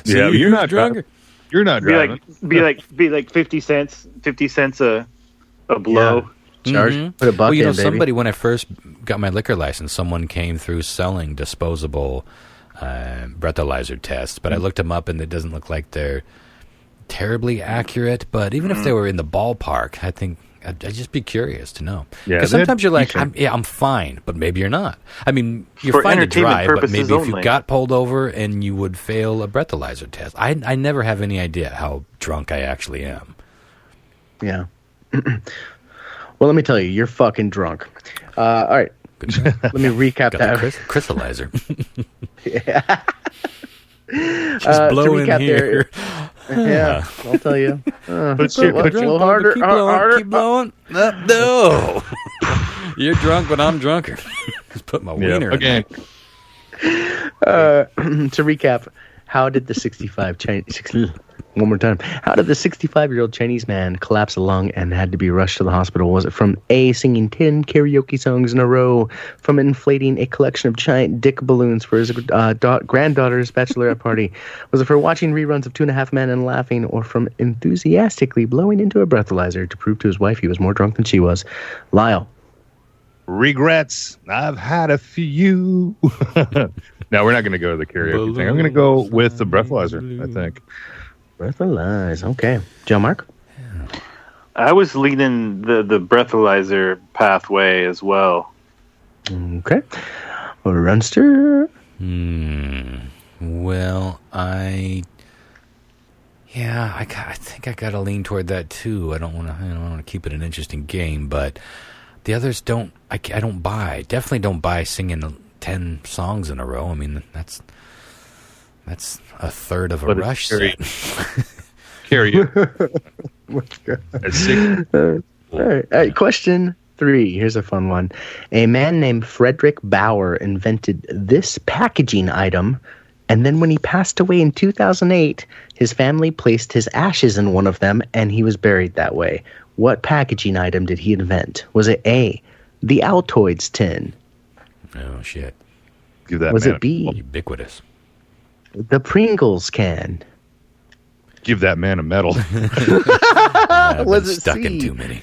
Speaker 1: See,
Speaker 3: yeah, you're not
Speaker 1: drunk.
Speaker 3: You're not driving.
Speaker 4: Be like 50 cents a blow.
Speaker 2: Yeah. Charge.
Speaker 1: Mm-hmm.
Speaker 2: Put a buck in,
Speaker 1: somebody,
Speaker 2: baby.
Speaker 1: when I first got my liquor license, someone came through selling disposable breathalyzer tests, but I looked them up and it doesn't look like they're terribly accurate. But even if they were in the ballpark, I think I'd just be curious to know.
Speaker 3: Yeah,
Speaker 1: because sometimes you're like, I'm fine, but maybe you're not. I mean, you're
Speaker 4: For
Speaker 1: fine to drive, but
Speaker 4: purposes
Speaker 1: maybe if you
Speaker 4: only.
Speaker 1: got pulled over and you would fail a breathalyzer test. I never have any idea how drunk I actually am.
Speaker 2: Yeah. Well, let me tell you, you're fucking drunk. All right. Let me recap
Speaker 1: Got
Speaker 2: that.
Speaker 1: the crystallizer.
Speaker 2: Yeah.
Speaker 1: Just blow
Speaker 2: to
Speaker 1: in
Speaker 2: recap
Speaker 1: here.
Speaker 2: Yeah, I'll tell you.
Speaker 3: Put
Speaker 2: a little harder.
Speaker 1: Keep blowing. Keep blowing. No. You're drunk, but I'm drunker. Just put my wiener in
Speaker 3: okay.
Speaker 2: To recap, how did the 65-year-old Chinese man collapse a lung and had to be rushed to the hospital? Was it from A, singing 10 karaoke songs in a row, from inflating a collection of giant dick balloons for his granddaughter's bachelorette party? Was it for watching reruns of 2.5 Men and laughing, or from enthusiastically blowing into a breathalyzer to prove to his wife he was more drunk than she was? Lyle.
Speaker 3: Regrets. I've had a few. No, we're not going to go to the karaoke thing. I'm going to go with the breathalyzer, I think.
Speaker 2: Breathalyze. Okay. John Mark?
Speaker 4: I was leading the breathalyzer pathway as well.
Speaker 2: Okay. Runster?
Speaker 1: Well, I think I got to lean toward that too. I don't want to keep it an interesting game, but the others don't. I definitely don't buy singing 10 songs in a row. I mean, that's a third of a Rush set.
Speaker 3: Karaoke.
Speaker 2: All right. Question 3. Here's a fun one. A man named Frederick Bauer invented this packaging item, and then when he passed away in 2008, his family placed his ashes in one of them, and he was buried that way. What packaging item did he invent? Was it A, the Altoids tin?
Speaker 1: Oh, shit.
Speaker 3: Give that
Speaker 2: Was
Speaker 3: man
Speaker 2: it B,
Speaker 1: Ubiquitous.
Speaker 2: the Pringles can?
Speaker 3: Give that man a medal.
Speaker 2: Was it
Speaker 1: stuck
Speaker 2: C,
Speaker 1: in too many?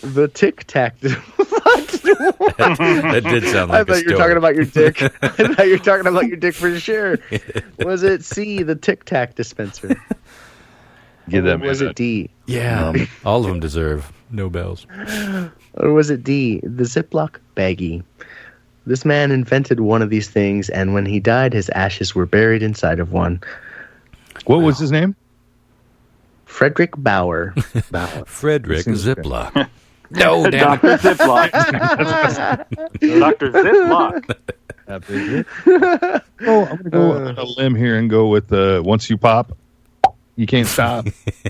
Speaker 2: the Tic Tac?
Speaker 1: That did sound like
Speaker 2: I thought you were talking about your dick. I thought you were talking about your dick for sure. Was it C, the Tic Tac dispenser?
Speaker 3: Give that man
Speaker 2: Was it D?
Speaker 1: Yeah, all of them deserve Nobels.
Speaker 2: Or was it D, the Ziploc baggie? This man invented one of these things, and when he died, his ashes were buried inside of one.
Speaker 3: What was his name?
Speaker 2: Frederick Bauer.
Speaker 1: Frederick Ziploc. No, damn
Speaker 4: Dr. Ziploc. Dr. Ziploc.
Speaker 3: Oh, I'm going to go on a limb here and go with once you pop, you can't stop.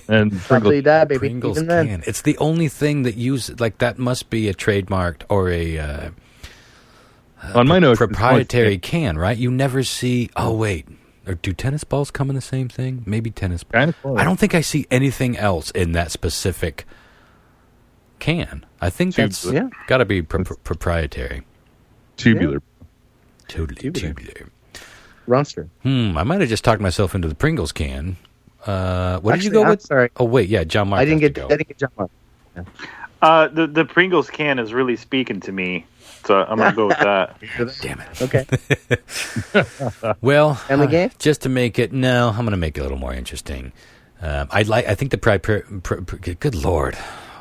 Speaker 3: And
Speaker 2: Until you die, baby.
Speaker 1: Pringles
Speaker 2: Even then.
Speaker 1: can. It's the only thing that uses, like, that must be a trademarked or a
Speaker 3: on my notes,
Speaker 1: proprietary can, right? You never see. Oh wait, or do tennis balls come in the same thing? Maybe tennis.
Speaker 3: kind of close.
Speaker 1: I don't think I see anything else in that specific can. I think that's got to be proprietary.
Speaker 3: Tubular.
Speaker 1: Totally tubular.
Speaker 2: Ronster.
Speaker 1: I might have just talked myself into the Pringles can. What did you
Speaker 2: Actually,
Speaker 1: go with?
Speaker 2: Sorry.
Speaker 1: Oh wait, yeah, John Mark.
Speaker 2: I didn't get John Mark.
Speaker 4: The Pringles can is really speaking to me, so I'm gonna go with that.
Speaker 1: Damn it.
Speaker 2: Okay.
Speaker 1: Well,
Speaker 2: Family game?
Speaker 1: Just to make it, no, I'm going to make it a little more interesting. I think the good Lord,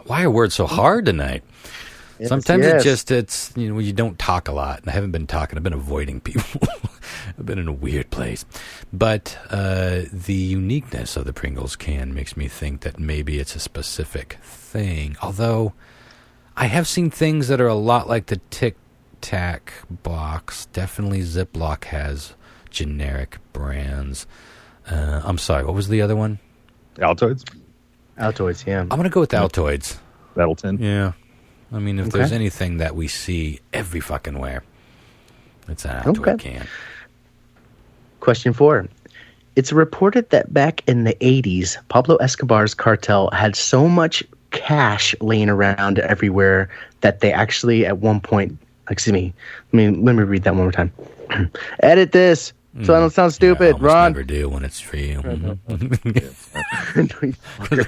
Speaker 1: why are words so hard tonight?
Speaker 2: Yes,
Speaker 1: Sometimes
Speaker 2: yes.
Speaker 1: it's you don't talk a lot, and I haven't been talking. I've been avoiding people. I've been in a weird place, but the uniqueness of the Pringles can makes me think that maybe it's a specific thing. Although I have seen things that are a lot like the Tic Tac box. Definitely Ziploc has generic brands. I'm sorry, what was the other one?
Speaker 3: Altoids?
Speaker 2: Altoids, yeah.
Speaker 1: I'm going to go with Altoids.
Speaker 3: Battleton?
Speaker 1: Yeah. I mean, if there's anything that we see every fucking where, it's an Altoid can.
Speaker 2: Question 4. It's reported that back in the 80s, Pablo Escobar's cartel had so much cash laying around everywhere that they actually at one point... Excuse me. Let me read that one more time. Edit this so I don't sound stupid,
Speaker 1: I
Speaker 2: Ron.
Speaker 1: Never do when it's for you.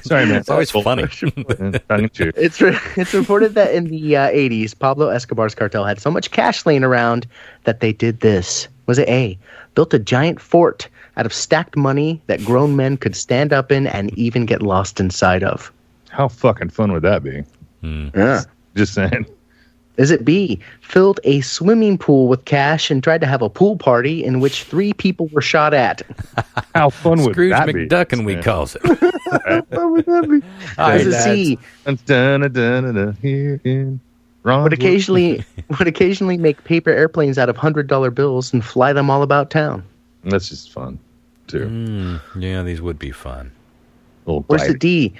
Speaker 3: Sorry, man.
Speaker 1: It's always funny.
Speaker 2: It's reported that in the 80s, Pablo Escobar's cartel had so much cash laying around that they did this. Was it A? Built a giant fort out of stacked money that grown men could stand up in and even get lost inside of.
Speaker 3: How fucking fun would that be?
Speaker 2: Yeah.
Speaker 3: Just saying.
Speaker 2: Is it B? Filled a swimming pool with cash and tried to have a pool party in which 3 people were shot at.
Speaker 3: How fun would
Speaker 1: Scrooge
Speaker 3: that be?
Speaker 1: McDuck, and we calls it.
Speaker 2: What would that be? Is it C?
Speaker 3: Here in
Speaker 2: Would occasionally make paper airplanes out of $100 bills and fly them all about town.
Speaker 3: That's just fun, too.
Speaker 1: Yeah, these would be fun.
Speaker 2: Where's the D?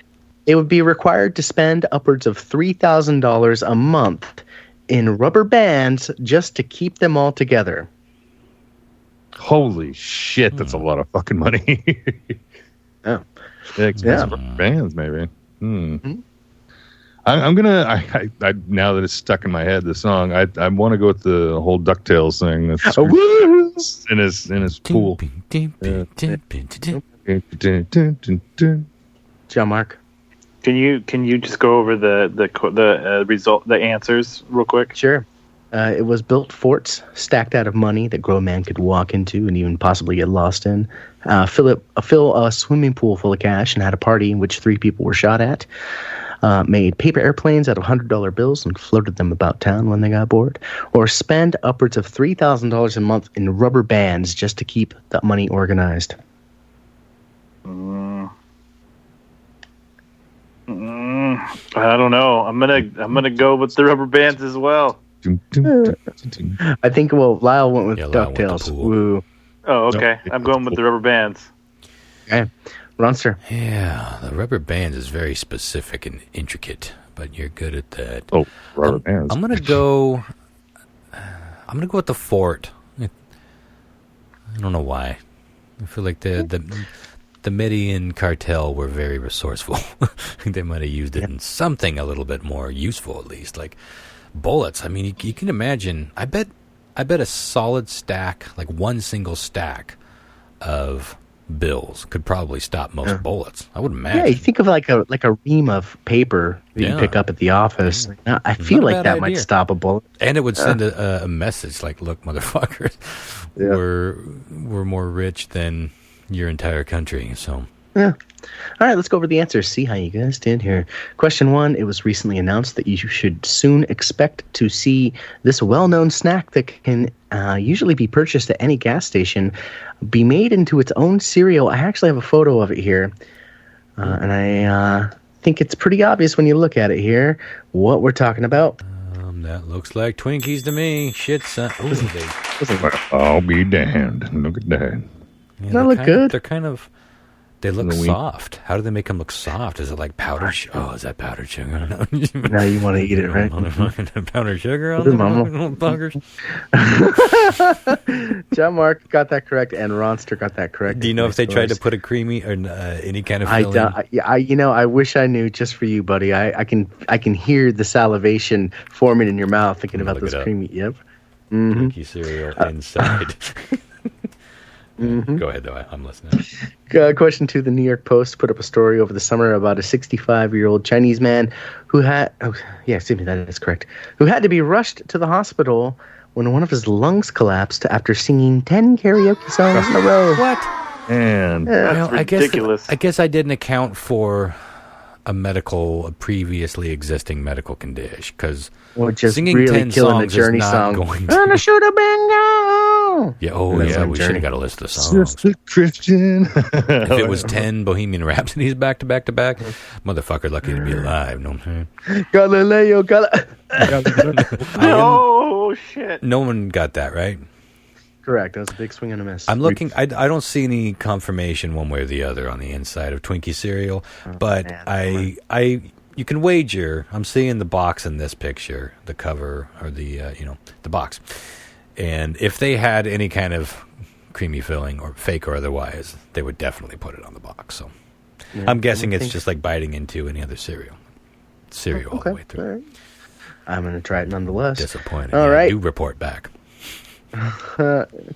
Speaker 2: They would be required to spend upwards of $3,000 a month in rubber bands just to keep them all together.
Speaker 3: Holy shit, that's a lot of fucking money.
Speaker 2: Oh.
Speaker 3: Expensive rubber bands, maybe. I'm gonna. I now that it's stuck in my head, the song. I want to go with the whole DuckTales thing. That's in his pool.
Speaker 2: John Mark.
Speaker 4: Can you just go over the result, the answers, real quick?
Speaker 2: Sure. It was built forts stacked out of money that grown man could walk into and even possibly get lost in. Fill a swimming pool full of cash and had a party in which 3 people were shot at. Made paper airplanes out of $100 bills and floated them about town when they got bored. Or spend upwards of $3,000 a month in rubber bands just to keep that money organized.
Speaker 4: I don't know. I'm gonna go with the rubber bands as well.
Speaker 2: I think Lyle went with DuckTales. Woo.
Speaker 4: Oh, okay. I'm going with the rubber bands.
Speaker 2: Okay, Ronster.
Speaker 1: Yeah, the rubber bands is very specific and intricate, but you're good at that.
Speaker 3: Oh, rubber bands.
Speaker 1: I'm gonna go with the fort. I don't know why. I feel like the Median cartel were very resourceful. They might have used it in something a little bit more useful, at least, like bullets. I mean, you can imagine. I bet a solid stack, like one single stack of bills, could probably stop most bullets. I would imagine.
Speaker 2: Yeah, you think of like a ream of paper that you pick up at the office. Now, I feel like that might stop a bullet.
Speaker 1: And it would send a message like, "Look, motherfuckers, we're more rich than your entire country." So
Speaker 2: yeah. All right, let's go over the answers. See how you guys did here. Question 1, it was recently announced that you should soon expect to see this well-known snack that can usually be purchased at any gas station be made into its own cereal. I actually have a photo of it here, and I think it's pretty obvious when you look at it here what we're talking about.
Speaker 1: That looks like Twinkies to me. Shit, son.
Speaker 3: I'll be damned. Look at that.
Speaker 1: Yeah,
Speaker 2: they look good.
Speaker 1: They're kind of... They look soft. How do they make them look soft? Is it like powdered sugar? Oh, is that powdered sugar?
Speaker 2: Now you want to eat it, right?
Speaker 1: Powdered sugar on the buggers?
Speaker 2: John Mark got that correct, and Ronster got that correct.
Speaker 1: Do you know if they tried to put a creamy or any kind of filling?
Speaker 2: I wish I knew just for you, buddy. I can hear the salivation forming in your mouth thinking about this creamy. Yep.
Speaker 1: Twinkie cereal inside. Go ahead, though. I'm listening.
Speaker 2: Question 2. The New York Post put up a story over the summer about a 65-year-old Chinese man who had... Oh, yeah, excuse me, that is correct. Who had to be rushed to the hospital when one of his lungs collapsed after singing 10 karaoke songs in a row.
Speaker 1: What?
Speaker 3: And
Speaker 4: that's ridiculous.
Speaker 1: I guess I didn't account for a previously existing medical condition, because
Speaker 2: or just
Speaker 1: singing
Speaker 2: really
Speaker 1: 10
Speaker 2: killing
Speaker 1: songs
Speaker 2: the Journey
Speaker 1: is not
Speaker 2: song.
Speaker 1: Going
Speaker 2: and I should have been gone. Oh.
Speaker 1: Yeah. Oh,
Speaker 2: That's
Speaker 1: yeah.
Speaker 2: like
Speaker 1: We should
Speaker 2: Journey.
Speaker 1: have got a list of songs.
Speaker 3: Just a Christian.
Speaker 1: If it was 10 Bohemian Rhapsodies back to back to back, motherfucker lucky to be alive. No,
Speaker 2: Galileo,
Speaker 4: Oh, shit.
Speaker 1: no one got that right.
Speaker 2: Correct. That was a big swing and a miss.
Speaker 1: I'm looking. I don't see any confirmation one way or the other on the inside of Twinkie cereal, but
Speaker 2: man.
Speaker 1: you can wager. I'm seeing the box in this picture, the cover or the the box, and if they had any kind of creamy filling or fake or otherwise, they would definitely put it on the box. So I'm guessing it's just like biting into any other cereal all the way through.
Speaker 2: Right. I'm going to try it nonetheless.
Speaker 1: Disappointed.
Speaker 2: All right.
Speaker 1: Do report back.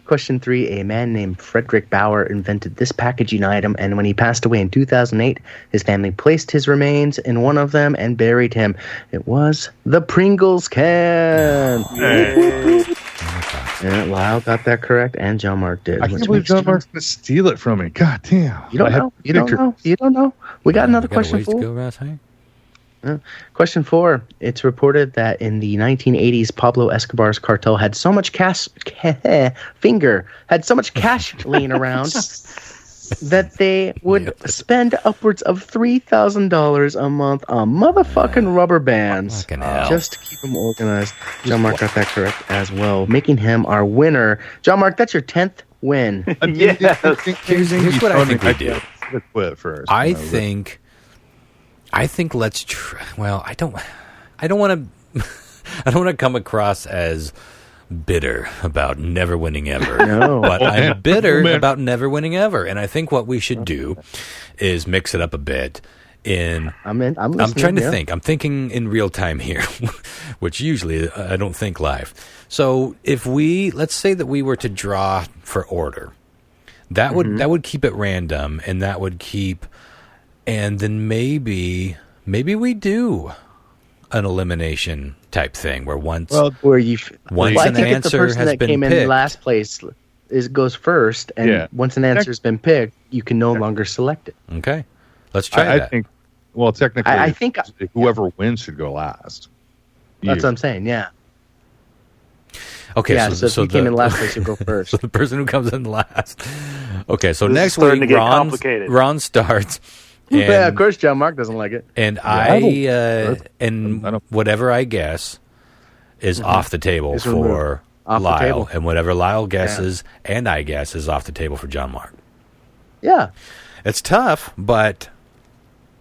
Speaker 2: Question 3. A man named Frederick Bauer invented this packaging item, and when he passed away in 2008, his family placed his remains in one of them and buried him. It was the Pringles can. And Lyle got that correct, and John Mark did.
Speaker 3: I can't believe John Mark's going to steal it from me. God damn.
Speaker 2: You don't know. You don't know. We got another question for you.
Speaker 1: Ross, hey?
Speaker 2: Question 4. It's reported that in the 1980s, Pablo Escobar's cartel had so much cash laying around that they would spend upwards of $3,000 a month on motherfucking rubber bands just to keep them organized. John Mark got that correct as well, making him our winner. John Mark, that's your 10th win.
Speaker 1: Here's what I think we do.
Speaker 3: Quit first.
Speaker 1: I think let's try. Well, I don't want to come across as bitter about never winning ever.
Speaker 2: No.
Speaker 1: But I'm bitter about never winning ever. And I think what we should do is mix it up a bit. I'm trying to think. I'm thinking in real time here, which usually I don't think live. So let's say that we were to draw for order, that would keep it random, and that would keep. And then maybe we do an elimination type thing where once an answer has been picked,
Speaker 2: in last place goes first, and once an answer has been picked, you can no longer select it.
Speaker 1: Okay, let's try that.
Speaker 3: Technically,
Speaker 2: I think
Speaker 3: whoever wins should go last.
Speaker 2: That's what I'm saying. Yeah.
Speaker 1: Okay,
Speaker 2: so if you came in last place, you go first.
Speaker 1: So the person who comes in last. Okay, so
Speaker 4: this
Speaker 1: next week, Ron starts. And,
Speaker 2: yeah, of course, John Mark doesn't like it.
Speaker 1: And whatever I guess is off the table for Lyle, and whatever Lyle guesses and I guess is off the table for John Mark.
Speaker 2: Yeah,
Speaker 1: it's tough, but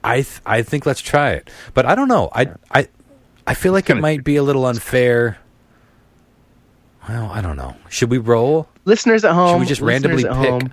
Speaker 1: I think let's try it. But I don't know. I feel like it might be a little unfair. Well, I don't know. Should we roll?
Speaker 2: Listeners at home,
Speaker 1: should we just randomly pick?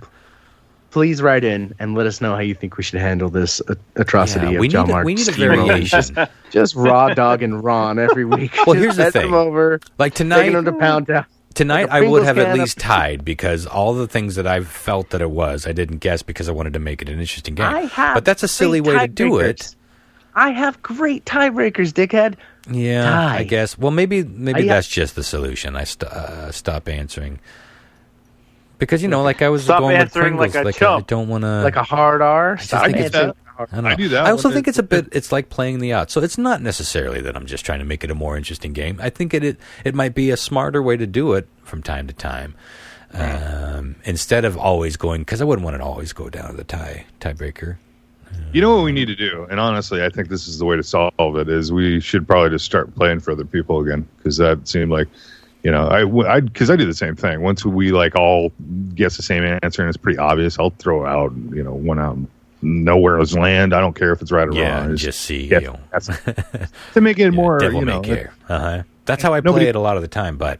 Speaker 2: Please write in and let us know how you think we should handle this atrocity of John Mark.
Speaker 1: We need a variation.
Speaker 2: Just raw dog and Ron every week.
Speaker 1: Well, here's the thing.
Speaker 2: Over,
Speaker 1: like tonight,
Speaker 2: taking them to Pound Town.
Speaker 1: Tonight, I would have at least tied because all the things that I felt that it was, I didn't guess because I wanted to make it an interesting game. But that's a silly way to do it.
Speaker 2: I have great tiebreakers, dickhead.
Speaker 1: Yeah, I guess. Well, maybe that's just the solution. I stop answering. Because, like I was going with Pringles.
Speaker 4: Like
Speaker 1: I don't want to...
Speaker 2: Like a hard R?
Speaker 3: I do that.
Speaker 1: I also think it's like playing the odds. So it's not necessarily that I'm just trying to make it a more interesting game. I think it might be a smarter way to do it from time to time. Instead of always going... Because I wouldn't want to always go down to the tiebreaker.
Speaker 3: You know what we need to do? And honestly, I think this is the way to solve it, is we should probably just start playing for other people again. Because that seemed like... because I do the same thing. Once we all guess the same answer and it's pretty obvious, I'll throw out, one out nowhere's land. I don't care if it's right or wrong.
Speaker 1: Yeah, just see,
Speaker 3: to make it more,
Speaker 1: devil may care. That's how I play it a lot of the time. But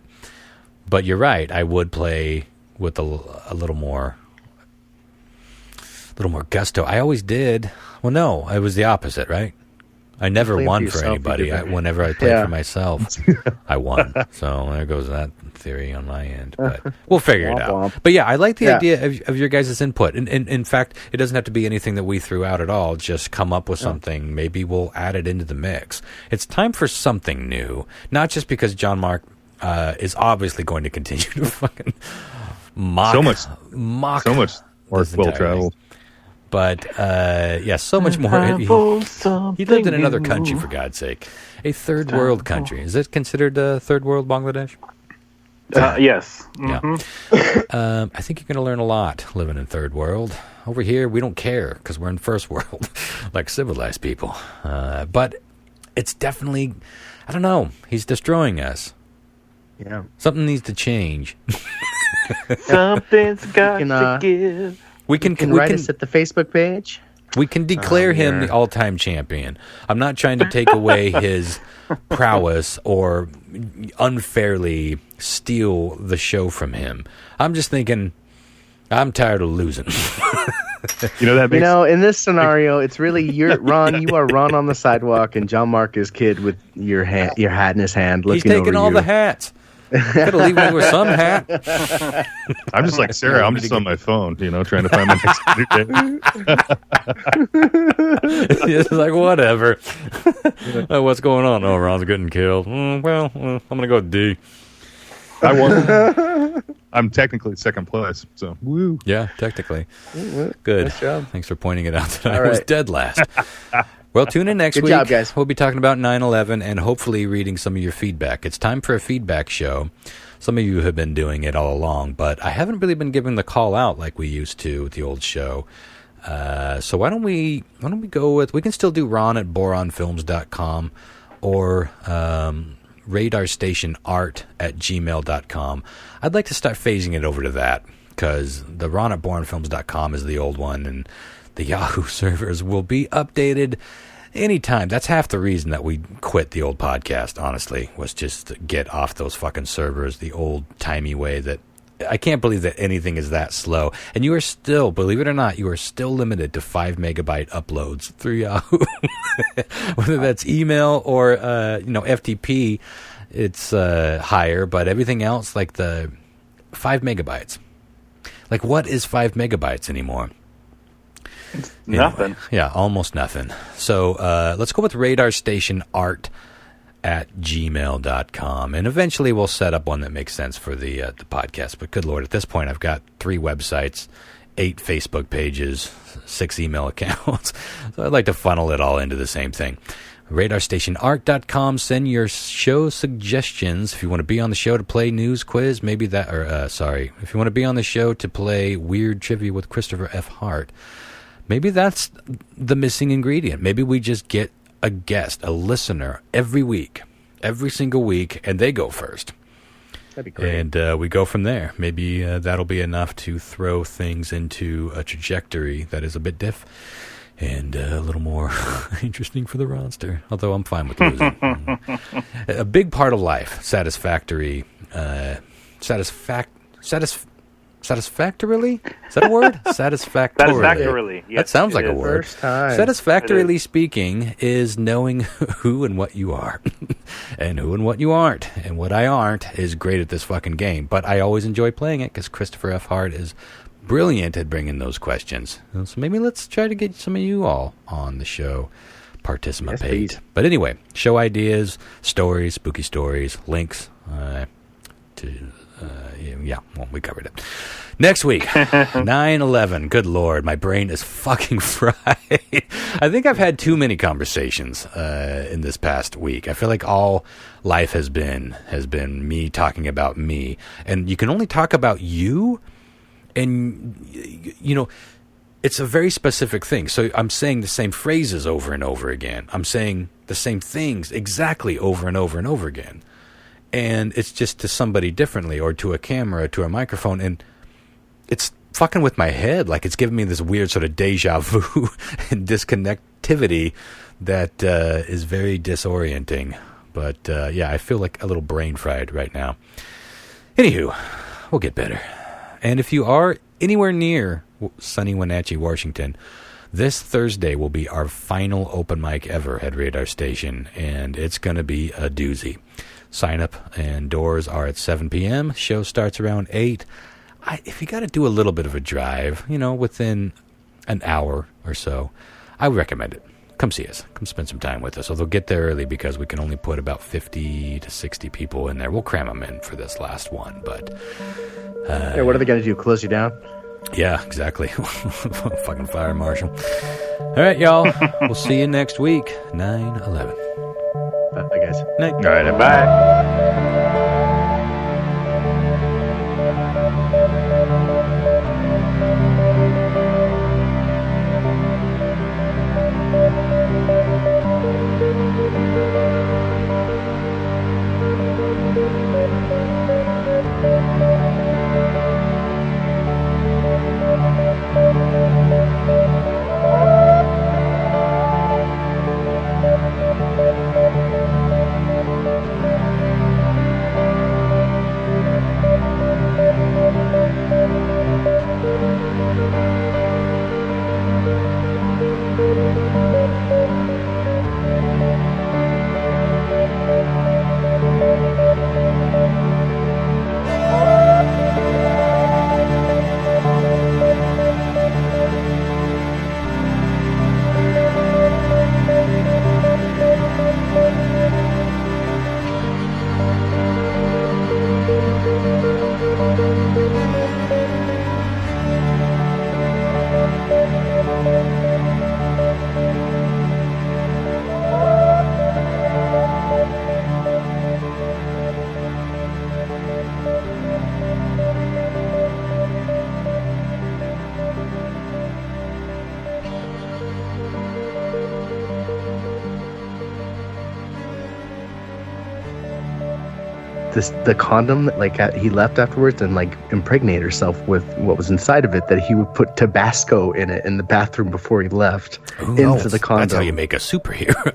Speaker 1: you're right. I would play with a little more gusto. I always did. Well, no, it was the opposite, right? I never won for anybody. Whenever I played for myself, I won. So there goes that theory on my end. But we'll figure it out. But yeah, I like the idea of your guys' input. And in fact, it doesn't have to be anything that we threw out at all. Just come up with something. Maybe we'll add it into the mix. It's time for something new. Not just because John Mark is obviously going to continue to fucking mock. So much
Speaker 3: more well traveled.
Speaker 1: But, so much more. He lived in another country, for God's sake. A third world country. Is it considered a third world Bangladesh?
Speaker 4: Yes.
Speaker 1: Mm-hmm. I think you're going to learn a lot living in third world. Over here, we don't care because we're in first world, like civilized people. But it's definitely, I don't know, he's destroying us.
Speaker 2: Yeah.
Speaker 1: Something needs to change.
Speaker 4: Something's got to give.
Speaker 2: We can write us at the Facebook page.
Speaker 1: We can declare him the all-time champion. I'm not trying to take away his prowess or unfairly steal the show from him. I'm just thinking, I'm tired of losing.
Speaker 2: In this scenario, it's really Ron. You are Ron on the sidewalk, and John Mark is Kid with your hat in his hand.
Speaker 1: He's taking all the hats. Gotta leave me with some hat.
Speaker 3: I'm just like Sarah. I'm just on my phone, trying to find my next.
Speaker 1: It's like whatever. What's going on? Oh, Ron's getting killed. I'm gonna go D.
Speaker 3: I won. I'm technically second place, so woo.
Speaker 1: Yeah, technically. Good.
Speaker 2: Nice job.
Speaker 1: Thanks for pointing it out that I was dead last. Well, tune in next week.
Speaker 2: Good job, guys.
Speaker 1: We'll be talking about 9/11 and hopefully reading some of your feedback. It's time for a feedback show. Some of you have been doing it all along, but I haven't really been giving the call out like we used to with the old show. So why don't we go with, we can still do Ron at boronfilms.com or radarstationart@gmail.com. I'd like to start phasing it over to that because the Ron at boronfilms.com is the old one, and the Yahoo servers will be updated anytime. That's half the reason that we quit the old podcast, honestly, was just to get off those fucking servers the old-timey way. That I can't believe that anything is that slow. And you are still, believe it or not, you are still limited to 5 megabyte uploads through Yahoo. Whether that's email or, FTP, it's higher, but everything else, like the 5 megabytes. Like, what is 5 megabytes anymore?
Speaker 4: Nothing.
Speaker 1: Anyway, yeah, almost nothing. So let's go with radarstationart@gmail.com. And eventually we'll set up one that makes sense for the podcast. But good Lord, at this point I've got 3 websites, 8 Facebook pages, 6 email accounts. So I'd like to funnel it all into the same thing. RadarStationArt.com. Send your show suggestions. If you want to be on the show to play news quiz, maybe that, or if you want to be on the show to play weird trivia with Christopher F. Hart, maybe that's the missing ingredient. Maybe we just get a guest, a listener, every single week, and they go first.
Speaker 2: That'd be great.
Speaker 1: And we go from there. Maybe that'll be enough to throw things into a trajectory that is a bit diff and a little more interesting for the roster. Although I'm fine with losing. A big part of life, satisfactorily? Satisfactorily? Is that a word?
Speaker 4: Satisfactorily. Yes,
Speaker 1: that sounds like a word.
Speaker 2: First time.
Speaker 1: Satisfactorily speaking is knowing who and what you are. And who and what you aren't. And what I aren't is great at this fucking game. But I always enjoy playing it because Christopher F. Hart is brilliant at bringing those questions. So maybe let's try to get some of you all on the show. Participate.
Speaker 2: Yes,
Speaker 1: but anyway, show ideas, stories, spooky stories, links we covered it. Next week, 9/11. Good Lord, my brain is fucking fried. I think I've had too many conversations in this past week. I feel like all life has been me talking about me, and you can only talk about you, and it's a very specific thing. So I'm saying the same phrases over and over again. I'm saying the same things exactly over and over and over again. And it's just to somebody differently, or to a camera, to a microphone, and it's fucking with my head. Like, it's giving me this weird sort of deja vu and disconnectivity that is very disorienting. But I feel like a little brain fried right now. Anywho, we'll get better. And if you are anywhere near sunny Wenatchee, Washington, this Thursday will be our final open mic ever at Radar Station, and it's going to be a doozy. Sign up and doors are at 7 p.m. Show starts around 8. If you got to do a little bit of a drive, within an hour or so, I would recommend it. Come see us. Come spend some time with us. Although get there early because we can only put about 50 to 60 people in there. We'll cram them in for this last one. But
Speaker 2: what are they going to do? Close you down?
Speaker 1: Yeah, exactly. Fucking fire marshal. All right, y'all. We'll see you next week. 9/11.
Speaker 2: Bye, guys.
Speaker 1: Night.
Speaker 3: All right,
Speaker 4: Bye.
Speaker 2: the condom that he left afterwards and like impregnate herself with what was inside of it, that he would put Tabasco in it in the bathroom before he left into the condom.
Speaker 1: That's how you make a superhero.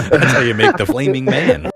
Speaker 1: That's how you make the flaming man.